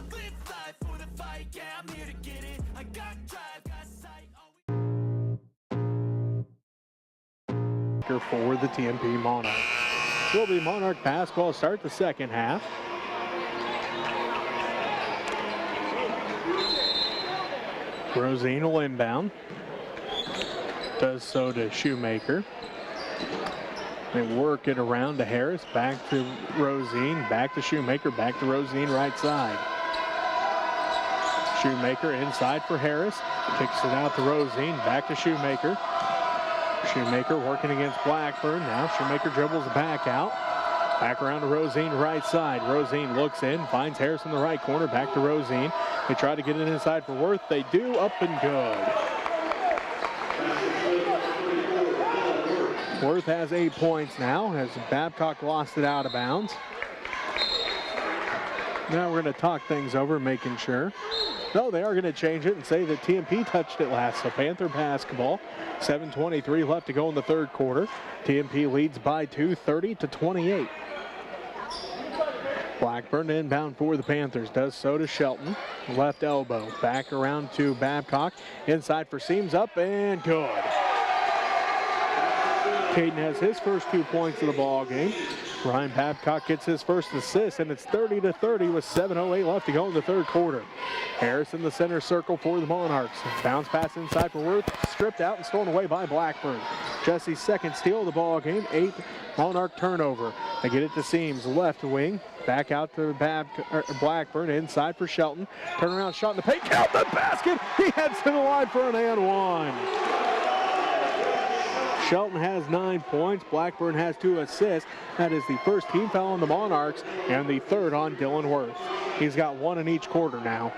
For the TMP Monarchs. Will be Monarch basketball start the second half. Rosine will inbound. Does so to Shoemaker. They work it around to Harris, back to Rosine, back to Shoemaker, back to Rosine right side. Shoemaker inside for Harris, kicks it out to Rosine, back to Shoemaker. Shoemaker working against Blackburn. Now Shoemaker dribbles back out. Back around to Rosine right side. Rosine looks in, finds Harris in the right corner. Back to Rosine. They try to get it inside for Worth. They do, up and good. Worth has 8 points now as Babcock lost it out of bounds. Now we're going to talk things over, making sure. No, they are going to change it and say that TMP touched it last. So Panther basketball, 7:23 left to go in the third quarter. TMP leads by 2, 30-28. Blackburn inbound for the Panthers, does so to Shelton. Left elbow, back around to Babcock. Inside for Seams, up and good. Caden has his first 2 points of the ball game. Ryan Babcock gets his first assist, and it's 30-30 with 7:08 left to go in the third quarter. Harris in the center circle for the Monarchs. Bounce pass inside for Worth, stripped out and stolen away by Blackburn. Jesse's second steal of the ball game, 8th Monarch turnover. They get it to Seams, left wing, back out to Blackburn, inside for Shelton. Turnaround shot in the paint, count the basket. He heads to the line for an and one. Shelton has 9 points. Blackburn has 2 assists. That is the first team foul on the Monarchs and the third on Dylan Worth. He's got 1 in each quarter now.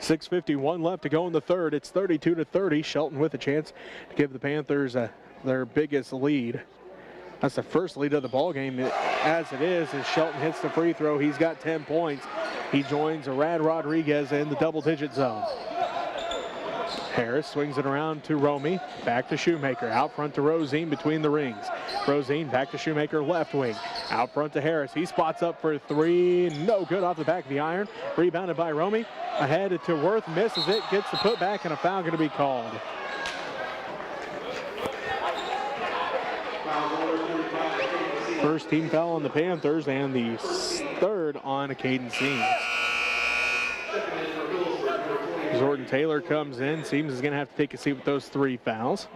6:51 left to go in the third. It's 32-30. Shelton with a chance to give the Panthers their biggest lead. That's the first lead of the ball game as it is. As Shelton hits the free throw, he's got 10 points. He joins Rad Rodriguez in the double-digit zone. Harris swings it around to Romy. Back to Shoemaker. Out front to Rosine between the rings. Rosine back to Shoemaker, left wing. Out front to Harris. He spots up for three. No good off the back of the iron. Rebounded by Romy. Ahead to Worth. Misses it. Gets the putback, and a foul going to be called. First team foul on the Panthers and the third on Caden Seams. Jordan Taylor comes in. Seams is going to have to take a seat with those 3 fouls.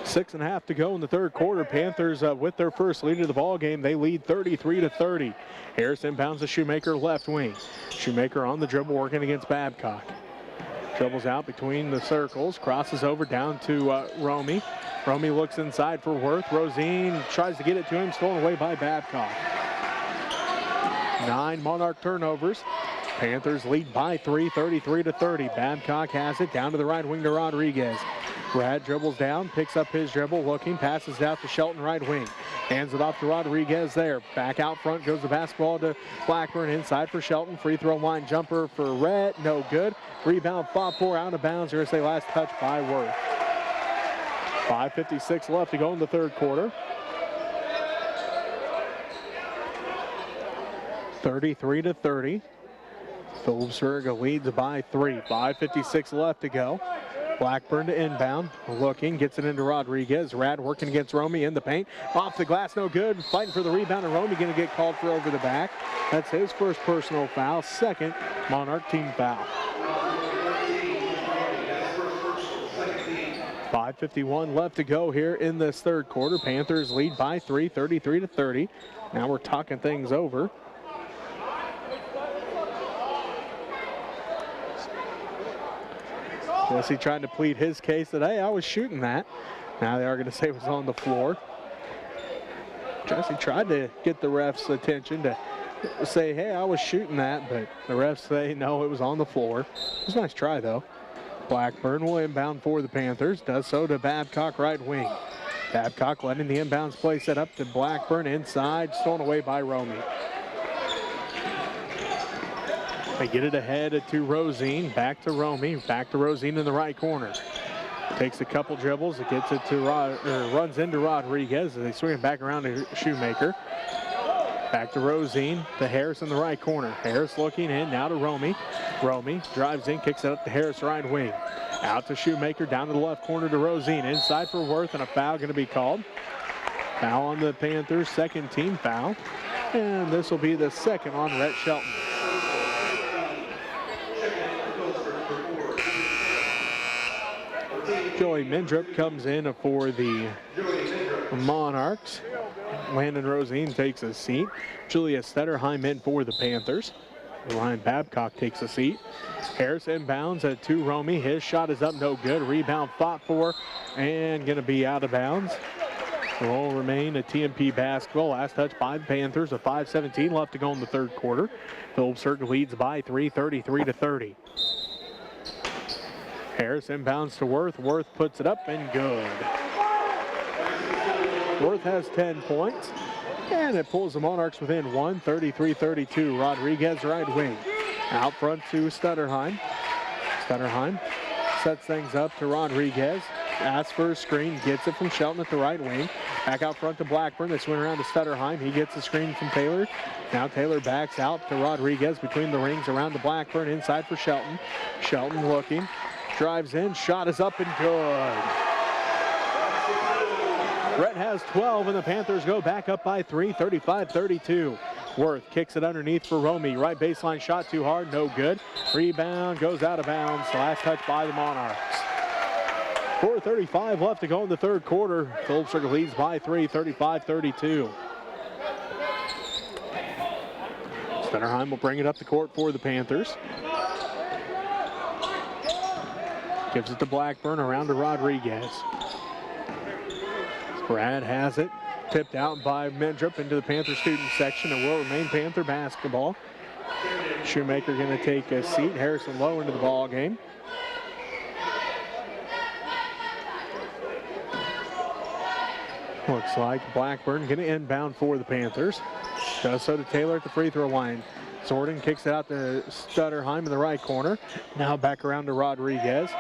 6.5 to go in the third quarter. Panthers with their first lead of the ball game. They lead 33-30. Harris inbounds to Shoemaker, left wing. Shoemaker on the dribble, working against Babcock. Dribbles out between the circles, crosses over down to Romy. Romy looks inside for Worth. Rosine tries to get it to him, stolen away by Babcock. 9 Monarch turnovers. Panthers lead by 3, 33-30. Babcock has it down to the right wing to Rodriguez. Brad dribbles down, picks up his dribble, looking, passes it out to Shelton, right wing. Hands it off to Rodriguez there. Back out front goes the basketball to Blackburn, inside for Shelton. Free throw line jumper for Rhett, no good. Rebound, fought for, out of bounds. Here's a last touch by Worth. 5:56 left to go in the third quarter. 33-30. Phillipsburg leads by 3. 5:56 left to go. Blackburn to inbound. Looking, gets it into Rodriguez. Rad working against Romy in the paint. Off the glass, no good. Fighting for the rebound, and Romy going to get called for over the back. That's his first personal foul. Second Monarch team foul. 5:51 left to go here in this third quarter. Panthers lead by 3, 33-30. Now we're talking things over. Jesse trying to plead his case that, hey, I was shooting that. Now they are going to say it was on the floor. Jesse tried to get the ref's attention to say, hey, I was shooting that, but the refs say, no, it was on the floor. It was a nice try, though. Blackburn will inbound for the Panthers. Does so to Babcock, right wing. Babcock letting the inbounds play set up to Blackburn inside. Stolen away by Romy. They get it ahead to Rosine, back to Romy, back to Rosine in the right corner. Takes a couple dribbles, it gets it to runs into Rodriguez as they swing it back around to Shoemaker. Back to Rosine, to Harris in the right corner. Harris looking in, now to Romy. Romy drives in, kicks it up to Harris, right wing. Out to Shoemaker, down to the left corner to Rosine. Inside for Worth, and a foul going to be called. Foul on the Panthers, second team foul. And this will be the second on Rhett Shelton. Joey Mendrip comes in for the Monarchs. Landon Rosine takes a seat. Julia Stetterheim in for the Panthers. Ryan Babcock takes a seat. Harris inbounds to Romy. His shot is up, no good. Rebound fought for and going to be out of bounds. Will remain a TMP basketball. Last touch by the Panthers. A 5:17 left to go in the third quarter. Phillipsburg leads by 3, 33-30. Harris inbounds to Worth. Worth puts it up and good. Worth has 10 points. And it pulls the Monarchs within 1, 33-32. Rodriguez, right wing. Out front to Stutterheim. Stutterheim sets things up to Rodriguez. Asks for a screen, gets it from Shelton at the right wing. Back out front to Blackburn. They swing around to Stutterheim. He gets a screen from Taylor. Now Taylor backs out to Rodriguez between the rings around to Blackburn. Inside for Shelton. Shelton looking. Drives in. Shot is up and good. Rhett has 12, and the Panthers go back up by 3, 35-32. Worth kicks it underneath for Romy. Right baseline shot too hard, no good. Rebound goes out of bounds. Last touch by the Monarchs. 4:35 left to go in the third quarter. Phillipsburg leads by 3, 35-32. Stutterheim will bring it up the court for the Panthers. Gives it to Blackburn, around to Rodriguez. Brad has it. Tipped out by Mendrip into the Panther student section. It will remain Panther basketball. Shoemaker going to take a seat. Harrison Lowe into the ball game. Looks like Blackburn going to inbound for the Panthers. Does so to Taylor at the free throw line. Zorden kicks it out to Stutterheim in the right corner. Now back around to Rodriguez.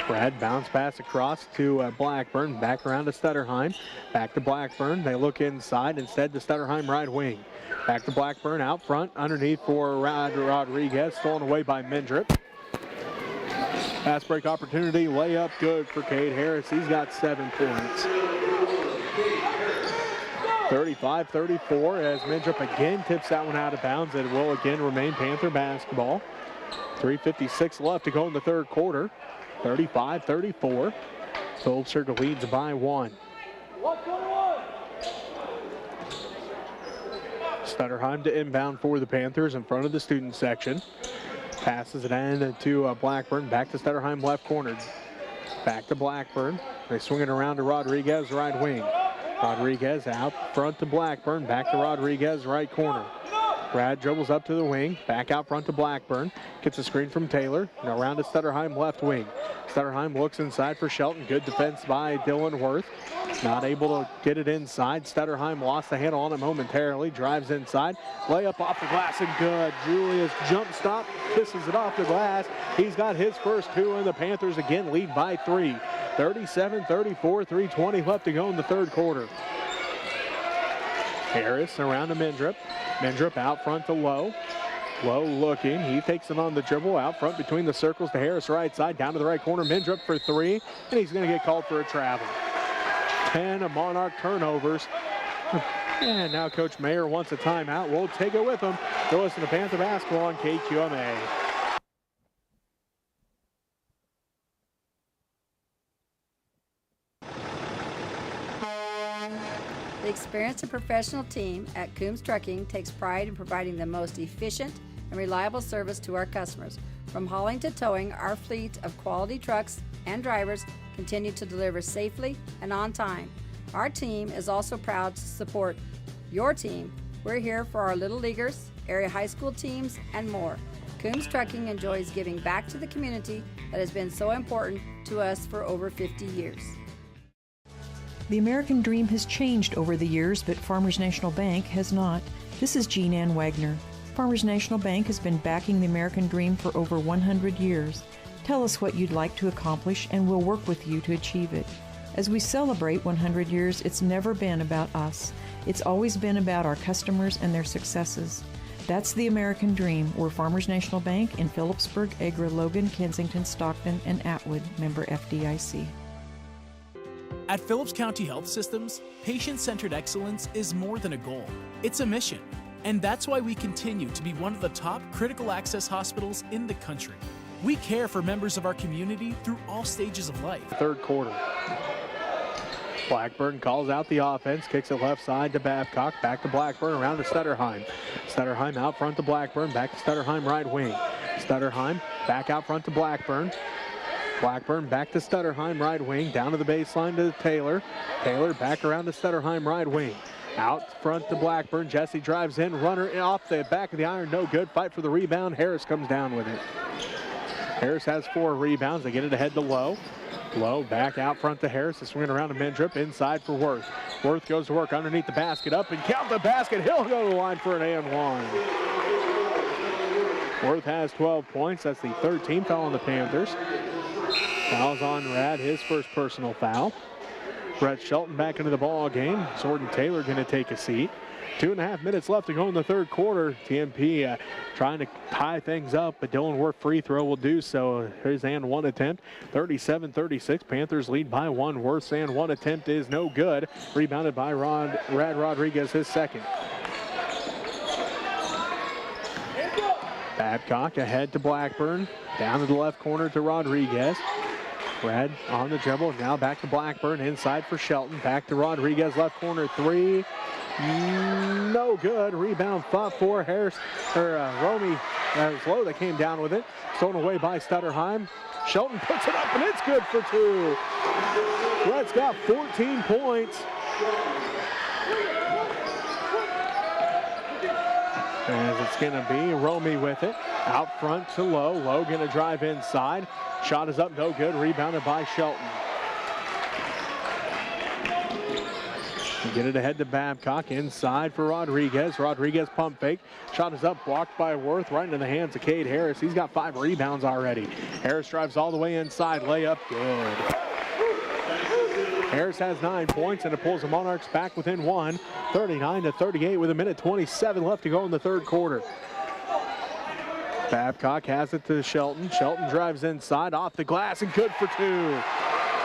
Brad bounce pass across to Blackburn. Back around to Stutterheim. Back to Blackburn. They look inside. Instead to Stutterheim right wing. Back to Blackburn out front. Underneath for Rodriguez. Stolen away by Mendrip. Pass break opportunity. Layup good for Cade Harris. He's got 7 points. 35-34 as Mendrip again tips that one out of bounds. It will again remain Panther basketball. 3:56 left to go in the third quarter. 35-34. Phillipsburg leads by 1. Stutterheim to inbound for the Panthers in front of the student section. Passes it in to Blackburn. Back to Stutterheim left corner. Back to Blackburn. They swing it around to Rodriguez right wing. Rodriguez out front to Blackburn. Back to Rodriguez right corner. Brad dribbles up to the wing. Back out front to Blackburn. Gets a screen from Taylor. And around to Stutterheim left wing. Stutterheim looks inside for Shelton. Good defense by Dylan Worth. Not able to get it inside. Stutterheim lost the handle on it momentarily. Drives inside. Layup off the glass and good. Julius jump stop. Kisses it off the glass. He's got his first 2 and the Panthers again lead by 3. 37-34, 3:20 left to go in the third quarter. Harris around to Mendrip. Mendrip out front to Lowe. Lowe looking. He takes it on the dribble. Out front between the circles to Harris right side. Down to the right corner. Mendrip for 3. And he's going to get called for a travel. 10 of Monarch turnovers. And now Coach Mayer wants a timeout. We'll take it with him. You're listening to Panther Basketball on KQMA. The experienced and professional team at Coombs Trucking takes pride in providing the most efficient and reliable service to our customers. From hauling to towing, our fleet of quality trucks and drivers continue to deliver safely and on time. Our team is also proud to support your team. We're here for our Little Leaguers, area high school teams, and more. Coombs Trucking enjoys giving back to the community that has been so important to us for over 50 years. The American dream has changed over the years, but Farmers National Bank has not. This is Jean Ann Wagner. Farmers National Bank has been backing the American dream for over 100 years. Tell us what you'd like to accomplish, and we'll work with you to achieve it. As we celebrate 100 years, it's never been about us. It's always been about our customers and their successes. That's the American dream. We're Farmers National Bank in Phillipsburg, Agra, Logan, Kensington, Stockton, and Atwood, member FDIC. At Phillips County Health Systems, patient-centered excellence is more than a goal. It's a mission. And that's why we continue to be one of the top critical access hospitals in the country. We care for members of our community through all stages of life. Third quarter. Blackburn calls out the offense, kicks it left side to Babcock, back to Blackburn, around to Stutterheim. Stutterheim out front to Blackburn, back to Stutterheim right wing. Stutterheim back out front to Blackburn. Blackburn back to Stutterheim right wing, down to the baseline to Taylor. Taylor back around to Stutterheim right wing. Out front to Blackburn. Jesse drives in, runner off the back of the iron, no good. Fight for the rebound. Harris comes down with it. Harris has 4 rebounds. They get it ahead to Lowe. Lowe back out front to Harris. They swing it around to Mendrip, inside for Worth. Worth goes to work underneath the basket, up and count the basket. He'll go to the line for an and-one. Worth has 12 points. That's the 13th foul on the Panthers. Fouls on Rad, his first personal foul. Brett Shelton back into the ball game. Jordan Taylor going to take a seat. 2.5 minutes left to go in the third quarter. TMP trying to tie things up, but Dylan Worth free throw will do so. Here's and one attempt. 37-36. Panthers lead by 1. Worth's and one attempt is no good. Rebounded by Rad Rodriguez, his second. Babcock ahead to Blackburn. Down to the left corner to Rodriguez. Brad on the dribble. Now back to Blackburn. Inside for Shelton. Back to Rodriguez. Left corner 3. No good. Rebound fought for Harris. Romy. That was Lowe that came down with it. Stolen away by Stutterheim. Shelton puts it up and it's good for 2. Brett's got 14 points. As it's going to be Romy with it. Out front to Lowe. Lowe going to drive inside. Shot is up, no good. Rebounded by Shelton. Get it ahead to Babcock, inside for Rodriguez. Rodriguez pump fake. Shot is up, blocked by Worth, right into the hands of Cade Harris. He's got 5 rebounds already. Harris drives all the way inside, layup, good. Harris has 9 points, and it pulls the Monarchs back within 1, 39-38 with 1:27 left to go in the third quarter. Babcock has it to Shelton. Shelton drives inside, off the glass, and good for 2.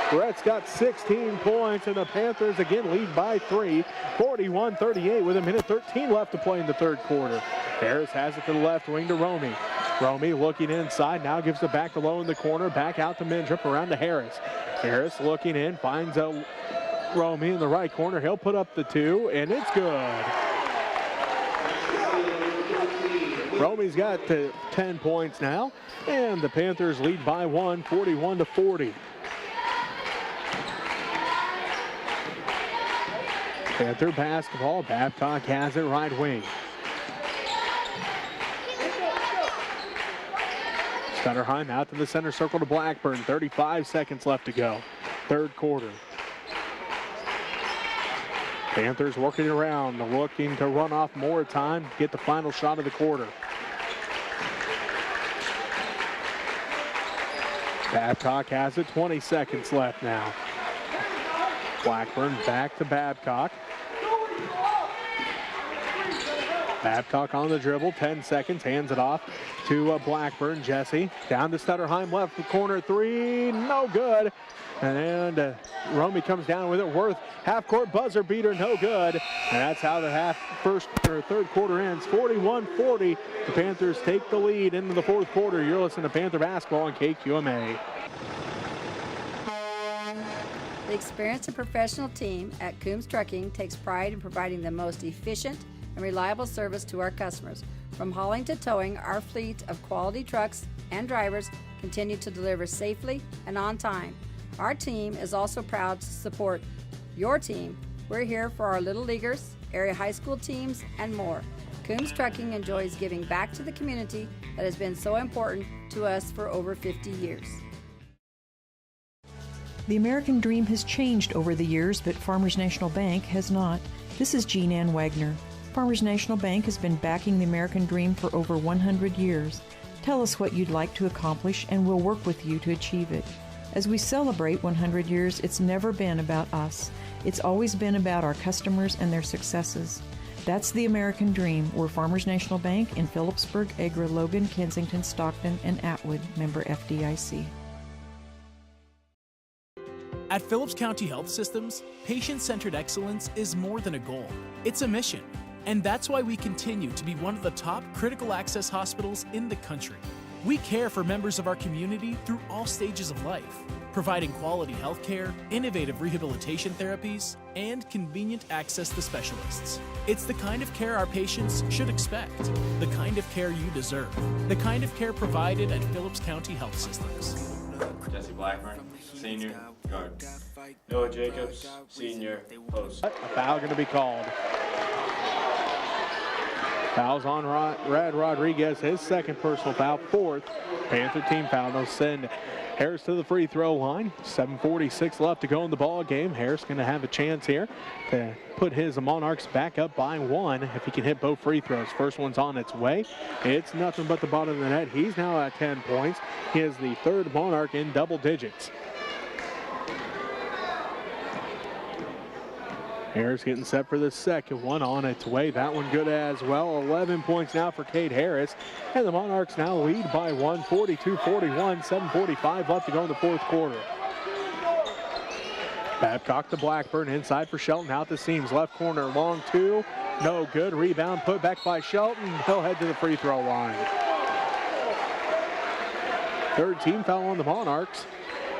Brett's got 16 points, and the Panthers again lead by 3, 41-38 with 1:13 left to play in the third quarter. Harris has it to the left wing to Romy. Romy looking inside, now gives it back to low in the corner, back out to Mendrip, around to Harris. Harris looking in, finds a Romy in the right corner. He'll put up the 2, and it's good. Romy's got 10 points now, and the Panthers lead by 1, 41-40. Panther basketball. Babcock has it right wing. Stutterheim out to the center circle to Blackburn. 35 seconds left to go. Third quarter. Panthers working around, looking to run off more time, get the final shot of the quarter. Babcock has it, 20 seconds left now. Blackburn back to Babcock. Babcock on the dribble, 10 seconds, hands it off to Blackburn. Jesse down to Stutterheim, left corner 3, no good. And Romy comes down with it. Worth, half-court buzzer beater, no good. And that's how the third quarter ends. 41-40. The Panthers take the lead into the fourth quarter. You're listening to Panther Basketball on KQMA. The experienced and professional team at Coombs Trucking takes pride in providing the most efficient and reliable service to our customers. From hauling to towing, our fleet of quality trucks and drivers continue to deliver safely and on time. Our team is also proud to support your team. We're here for our Little Leaguers, area high school teams, and more. Coombs Trucking enjoys giving back to the community that has been so important to us for over 50 years. The American dream has changed over the years, but Farmers National Bank has not. This is Jean Ann Wagner. Farmers National Bank has been backing the American dream for over 100 years. Tell us what you'd like to accomplish, and we'll work with you to achieve it. As we celebrate 100 years, it's never been about us. It's always been about our customers and their successes. That's the American dream. We're Farmers National Bank in Phillipsburg, Agra, Logan, Kensington, Stockton, and Atwood, member FDIC. At Phillips County Health Systems, patient-centered excellence is more than a goal. It's a mission. And that's why we continue to be one of the top critical access hospitals in the country. We care for members of our community through all stages of life, providing quality health care, innovative rehabilitation therapies, and convenient access to specialists. It's the kind of care our patients should expect, the kind of care you deserve, the kind of care provided at Phillips County Health Systems. Jesse Blackburn, senior, guard. Noah Jacobs, senior, post. A foul going to be called. Fouls on Rad Rodriguez, his second personal foul, fourth Panther team foul. They'll send Harris to the free throw line. 7:46 left to go in the ball game. Harris going to have a chance here to put his Monarchs back up by 1 if he can hit both free throws. First one's on its way. It's nothing but the bottom of the net. He's now at 10 points. He is the third Monarch in double digits. Harris getting set for the second one, on its way. That one good as well. 11 points now for Cade Harris. And the Monarchs now lead by 1, 42-41, 7:45 left to go in the fourth quarter. Babcock to Blackburn, inside for Shelton, out the seams, left corner, long 2, no good. Rebound put back by Shelton. He'll head to the free throw line. Third team foul on the Monarchs,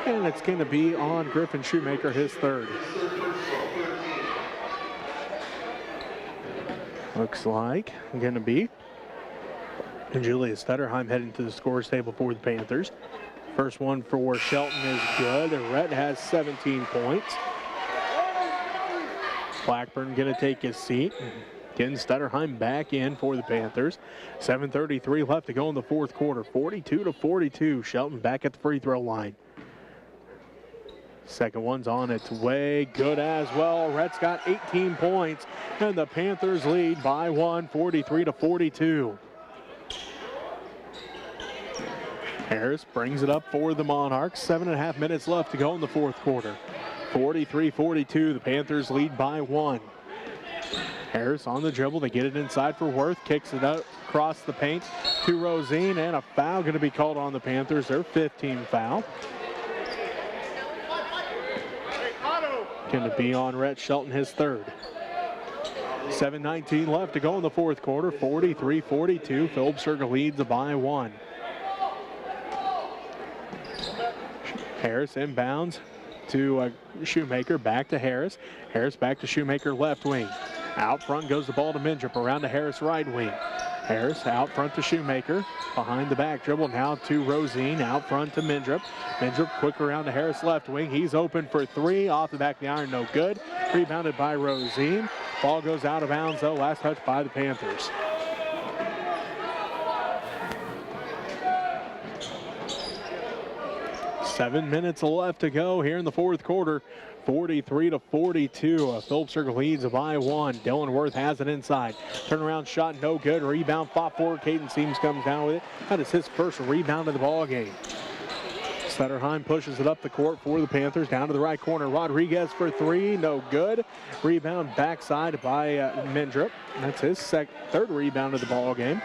and it's going to be on Griffin Shoemaker, his third. Looks like going to be Julius Stutterheim heading to the scorer's table for the Panthers. First one for Shelton is good. Rhett has 17 points. Blackburn going to take his seat. Getting Stutterheim back in for the Panthers. 7:33 left to go in the fourth quarter. 42-42. Shelton back at the free throw line. Second one's on its way. Good as well. Rhett's got 18 points, and the Panthers lead by 1, 43-42. Harris brings it up for the Monarchs. 7.5 minutes left to go in the fourth quarter. 43-42, the Panthers lead by 1. Harris on the dribble. They get it inside for Worth. Kicks it out across the paint to Rosine, and a foul going to be called on the Panthers. Their 15th foul. Going to be on Rhett Shelton, his third. 7:19 left to go in the fourth quarter. 43-42. Phillipsburg leads by 1. Harris inbounds to Shoemaker. Back to Harris. Harris back to Shoemaker, left wing. Out front goes the ball to Mindrup. Around to Harris, right wing. Harris out front to Shoemaker. Behind the back dribble now to Rosine. Out front to Mindrup. Mindrup quick around to Harris, left wing. He's open for three. Off the back of the iron, no good. Rebounded by Rosine. Ball goes out of bounds though. Last touch by the Panthers. Seven minutes left to go here in the fourth quarter. 43-42. Phillipsburg leads by 1. Dylan Worth has it inside. Turnaround shot, no good. Rebound fought forward. Caden Seams comes down with it. That is his first rebound of the ball game. Sutterheim pushes it up the court for the Panthers. Down to the right corner. Rodriguez for three, no good. Rebound backside by Mindrup. That's his third rebound of the ball game.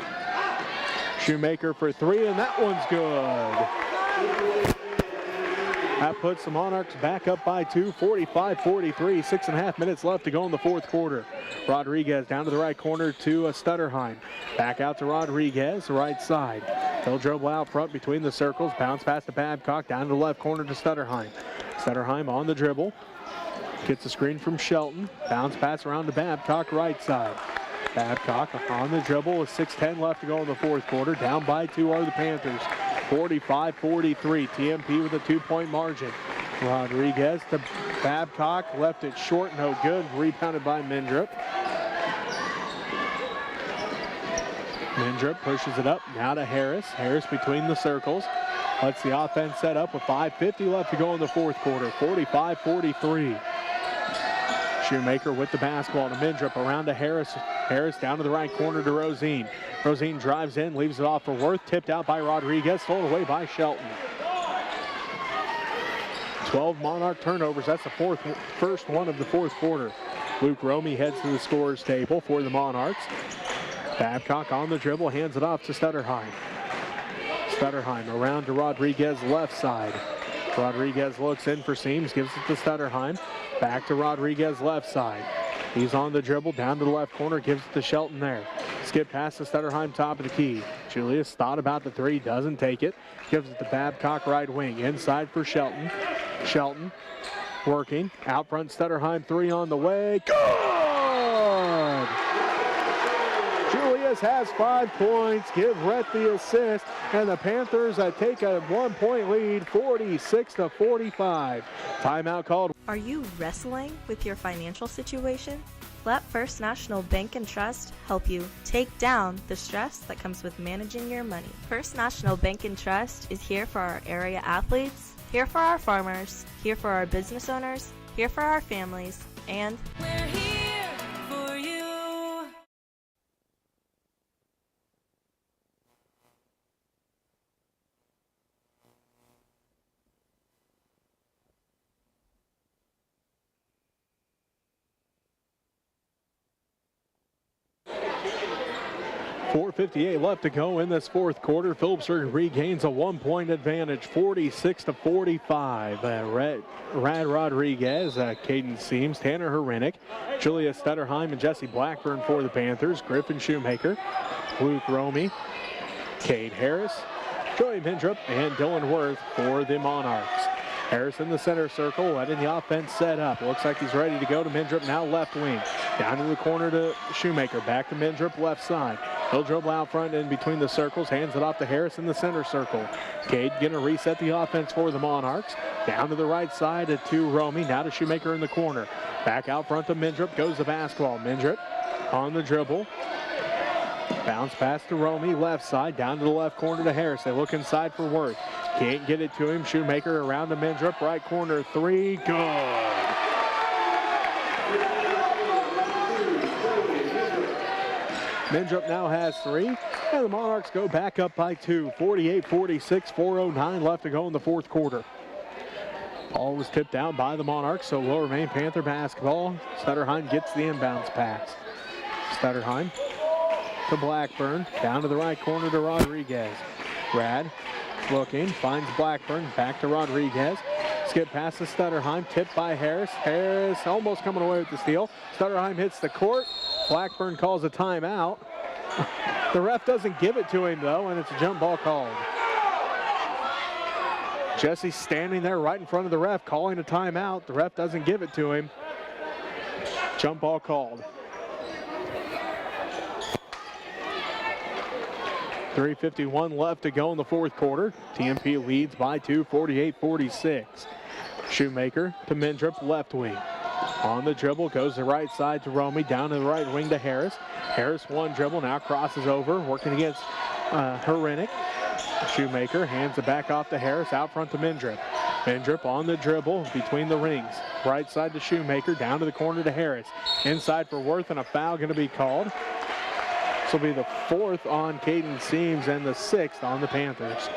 Shoemaker for three, and that one's good. That puts the Monarchs back up by 2, 45-43. 6.5 minutes left to go in the fourth quarter. Rodriguez down to the right corner to Stutterheim. Back out to Rodriguez, right side. He'll dribble out front between the circles. Bounce past to Babcock. Down to the left corner to Stutterheim. Stutterheim on the dribble. Gets the screen from Shelton. Bounce pass around to Babcock, right side. Babcock on the dribble with 6:10 left to go in the fourth quarter. Down by 2 are the Panthers. 45-43. TMP with a 2-point margin. Rodriguez to Babcock. Left it short, no good. Rebounded by Mindrup. Mindrup pushes it up. Now to Harris. Harris between the circles. Lets the offense set up with 5:50 left to go in the fourth quarter. 45-43. Shoemaker with the basketball to Mindrup. Around to Harris. Harris down to the right corner to Rosine. Rosine drives in, leaves it off for Worth. Tipped out by Rodriguez. Stolen away by Shelton. 12 Monarch turnovers. That's the first one of the fourth quarter. Luke Romy heads to the scorer's table for the Monarchs. Babcock on the dribble. Hands it off to Stutterheim. Stutterheim around to Rodriguez, left side. Rodriguez looks in for Seams. Gives it to Stutterheim. Back to Rodriguez, left side. He's on the dribble, down to the left corner, gives it to Shelton there. Skip past to Stutterheim, top of the key. Julius thought about the three, doesn't take it. Gives it to Babcock, right wing. Inside for Shelton. Shelton working. Out front, Stutterheim, three on the way. Good! Julius has 5 points. Give Rhett the assist. And the Panthers take a 1-point lead, 46-45. Timeout called. Are you wrestling with your financial situation? Let First National Bank and Trust help you take down the stress that comes with managing your money. First National Bank and Trust is here for our area athletes, here for our farmers, here for our business owners, here for our families, and we're here for you. .458 left to go in this fourth quarter. Phillipsburg regains a 1-point advantage, 46-45. Rad Rodriguez, Caden Seams, Tanner Herenick, Julia Stutterheim, and Jesse Blackburn for the Panthers. Griffin Shoemaker, Luke Romy, Cade Harris, Joey Mindrup, and Dylan Worth for the Monarchs. Harris in the center circle, letting the offense set up. Looks like he's ready to go to Mindrup, now left wing. Down to the corner to Shoemaker, back to Mindrup, left side. He'll dribble out front in between the circles, hands it off to Harris in the center circle. Cade gonna reset the offense for the Monarchs. Down to the right side to Romy, now to Shoemaker in the corner. Back out front to Mindrup, goes the basketball. Mindrup on the dribble. Bounce pass to Romy, left side, down to the left corner to Harris. They look inside for Worth. Can't get it to him. Shoemaker around to Mendrup. Right corner three. Good. Mendrup now has 3, and the Monarchs go back up by 2. 48-46, 4:09 left to go in the fourth quarter. Ball was tipped out by the Monarchs, so will remain Panther basketball. Stutterheim gets the inbounds pass. Stutterheim to Blackburn, down to the right corner to Rodriguez. Rad looking, finds Blackburn, back to Rodriguez. Skip past to Stutterheim, tipped by Harris. Harris almost coming away with the steal. Stutterheim hits the court. Blackburn calls a timeout. The ref doesn't give it to him though, and it's a jump ball called. Jesse standing there right in front of the ref calling a timeout. The ref doesn't give it to him. Jump ball called. 3:51 left to go in the fourth quarter. TMP leads by 2, 48-46. Shoemaker to Mendrup, left wing. On the dribble, goes the right side to Romy, down to the right wing to Harris. Harris one dribble, now crosses over, working against Herenick. Shoemaker hands it back off to Harris, out front to Mendrup. Mendrup on the dribble between the rings. Right side to Shoemaker, down to the corner to Harris. Inside for Worth, and a foul going to be called. This will be the 4th on Caden Seams and the 6th on the Panthers.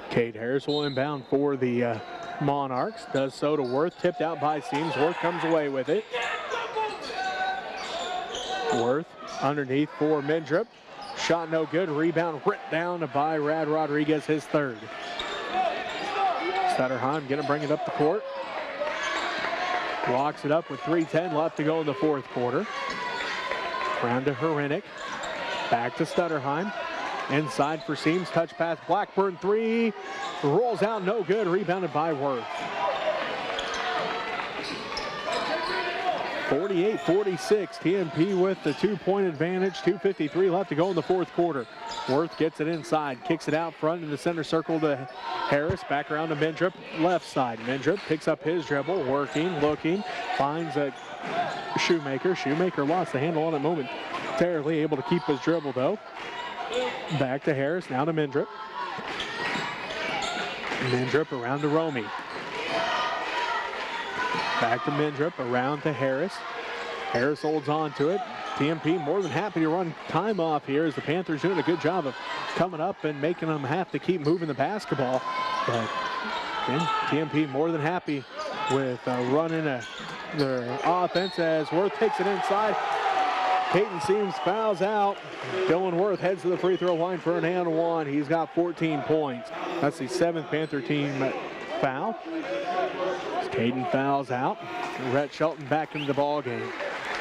Cade Harris will inbound for the Monarchs. Does so to Worth. Tipped out by Seams. Worth comes away with it. Worth underneath for Mendrup. Shot no good. Rebound ripped down by Rad Rodriguez, his 3rd. Stutterheim going to bring it up the court. Locks it up with 3:10 left to go in the fourth quarter. Round to Herenick. Back to Stutterheim. Inside for Seams, touch pass, Blackburn 3, rolls out, no good, rebounded by Worth. 48-46, TMP with the 2-point advantage, 2:53 left to go in the fourth quarter. Worth gets it inside, kicks it out front in the center circle to Harris, back around to Mendrup, left side. Mendrup picks up his dribble, working, looking, finds a Shoemaker. Shoemaker lost the handle on it momentarily, able to keep his dribble though. Back to Harris, now to Mendrup. Mendrup around to Romy. Back to Mendrup, around to Harris. Harris holds on to it. TMP more than happy to run time off here as the Panthers doing a good job of coming up and making them have to keep moving the basketball. But again, TMP more than happy with running their offense as Worth takes it inside. Peyton Seams fouls out. Dylan Worth heads to the free throw line for an and one. He's got 14 points. That's the 7th Panther team foul. Caden fouls out. Rhett Shelton back into the ball game.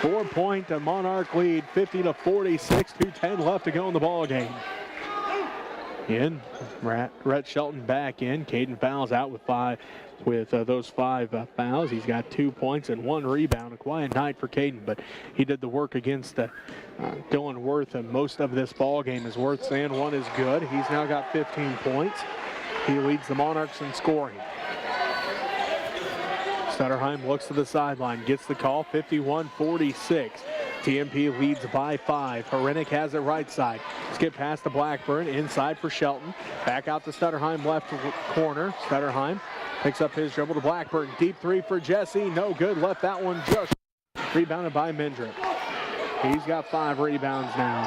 4-point Monarch lead, 50-46. 2:10 left to go in the ball game. In, Rhett Shelton back in. Caden fouls out with those 5 fouls. He's got 2 points and 1 rebound. A quiet night for Caden, but he did the work against Dylan Worth most of this ball game. As Worth's and 1 is good. He's now got 15 points. He leads the Monarchs in scoring. Stutterheim looks to the sideline, gets the call, 51-46. TMP leads by 5. Herenick has it right side. Skip past to Blackburn, inside for Shelton. Back out to Stutterheim, left corner. Stutterheim picks up his dribble to Blackburn. Deep 3 for Jesse, no good. Left that one just rebounded by Mendrup. He's got 5 rebounds now.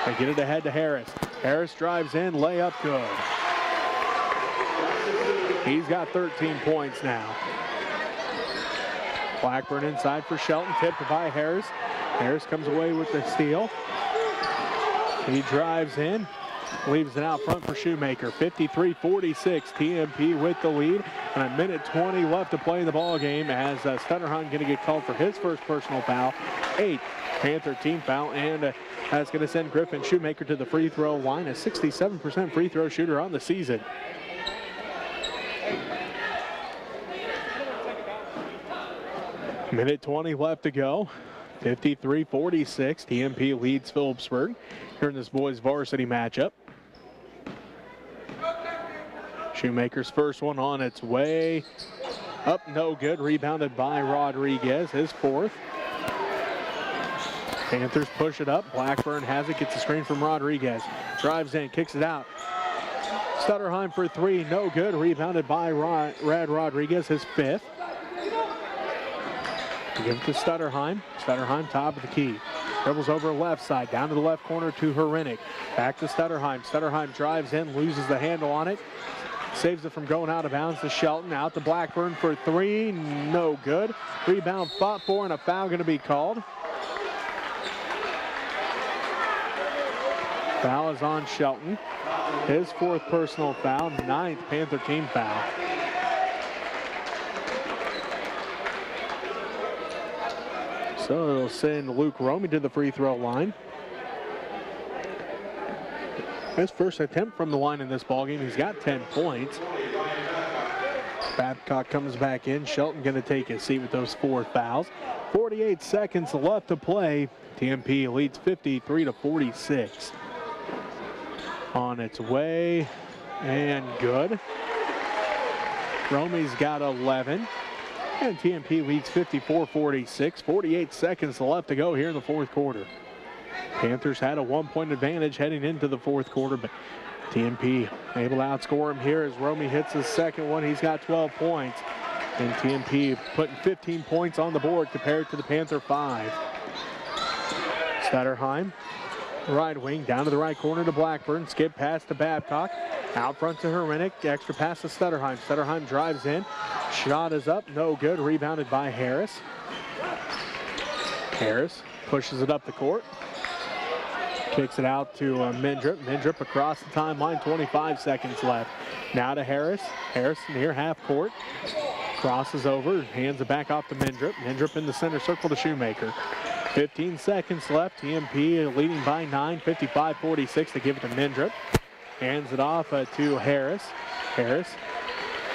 They get it ahead to Harris. Harris drives in, layup good. He's got 13 points now. Blackburn inside for Shelton, tipped by Harris. Harris comes away with the steal. He drives in, leaves it out front for Shoemaker. 53-46, TMP with the lead. And 1:20 left to play in the ball game as Stutterheim going to get called for his first personal foul. 8th Panther team foul, and that's going to send Griffin Shoemaker to the free throw line, a 67% free throw shooter on the season. Minute 20 left to go. 53-46. TMP leads Phillipsburg here in this boys varsity matchup. Shoemaker's first one on its way. Up, no good. Rebounded by Rodriguez, his 4th. Panthers push it up. Blackburn has it, gets the screen from Rodriguez. Drives in, kicks it out. Stutterheim for three, no good. Rebounded by Rad Rodriguez, his fifth. Give it to Stutterheim. Stutterheim, top of the key. Dribbles over left side, down to the left corner to Hrenik. Back to Stutterheim. Stutterheim drives in, loses the handle on it. Saves it from going out of bounds to Shelton. Out to Blackburn for three, no good. Rebound fought for, and a foul going to be called. Foul is on Shelton. His fourth personal foul, ninth Panther team foul. So it'll send Luke Romey to the free throw line. His first attempt from the line in this ballgame. He's got 10 points. Babcock comes back in. Shelton going to take his seat with those 4 fouls. 48 seconds left to play. TMP leads 53-46. On its way, and good. Romey's got 11, and TMP leads 54-46. 48 seconds left to go here in the fourth quarter. Panthers had a 1-point advantage heading into the fourth quarter, but TMP able to outscore him here as Romey hits his second one. He's got 12 points, and TMP putting 15 points on the board compared to the Panther 5. Stutterheim. Right wing, down to the right corner to Blackburn. Skip pass to Babcock. Out front to Hrenik. Extra pass to Stutterheim. Stutterheim drives in. Shot is up. No good. Rebounded by Harris. Harris pushes it up the court. Kicks it out to Mendrip. Mendrip across the timeline. 25 seconds left. Now to Harris. Harris near half court. Crosses over. Hands it back off to Mendrip. Mendrip in the center circle to Shoemaker. 15 seconds left. TMP leading by 9, 55-46. They give it to Mendrip. Hands it off to Harris. Harris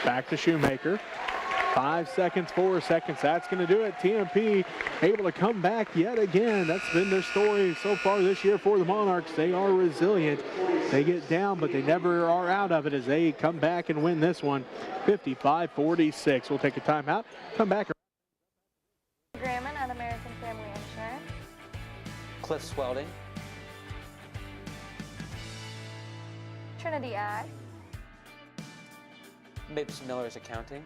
back to Shoemaker. 5 seconds, 4 seconds. That's going to do it. TMP able to come back yet again. That's been their story so far this year for the Monarchs. They are resilient. They get down, but they never are out of it as they come back and win this one. 55-46. We'll take a timeout. Come back. Graham at American Family Insurance. Cliff Swelding. Trinity Ag. Mapes Miller's Accounting.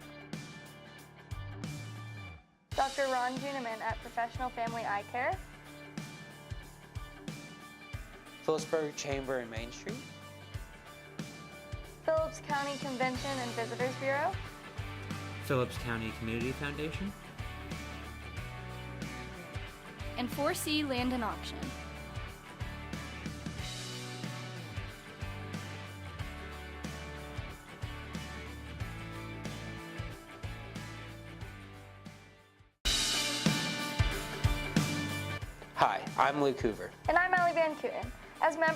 Dr. Ron Juniman at Professional Family Eye Care. Phillipsburg Chamber and Main Street. Phillips County Convention and Visitors Bureau. Phillips County Community Foundation. And 4C Land and Auction. Hi, I'm Luke Hoover. And I'm Allie Van Kooten. As members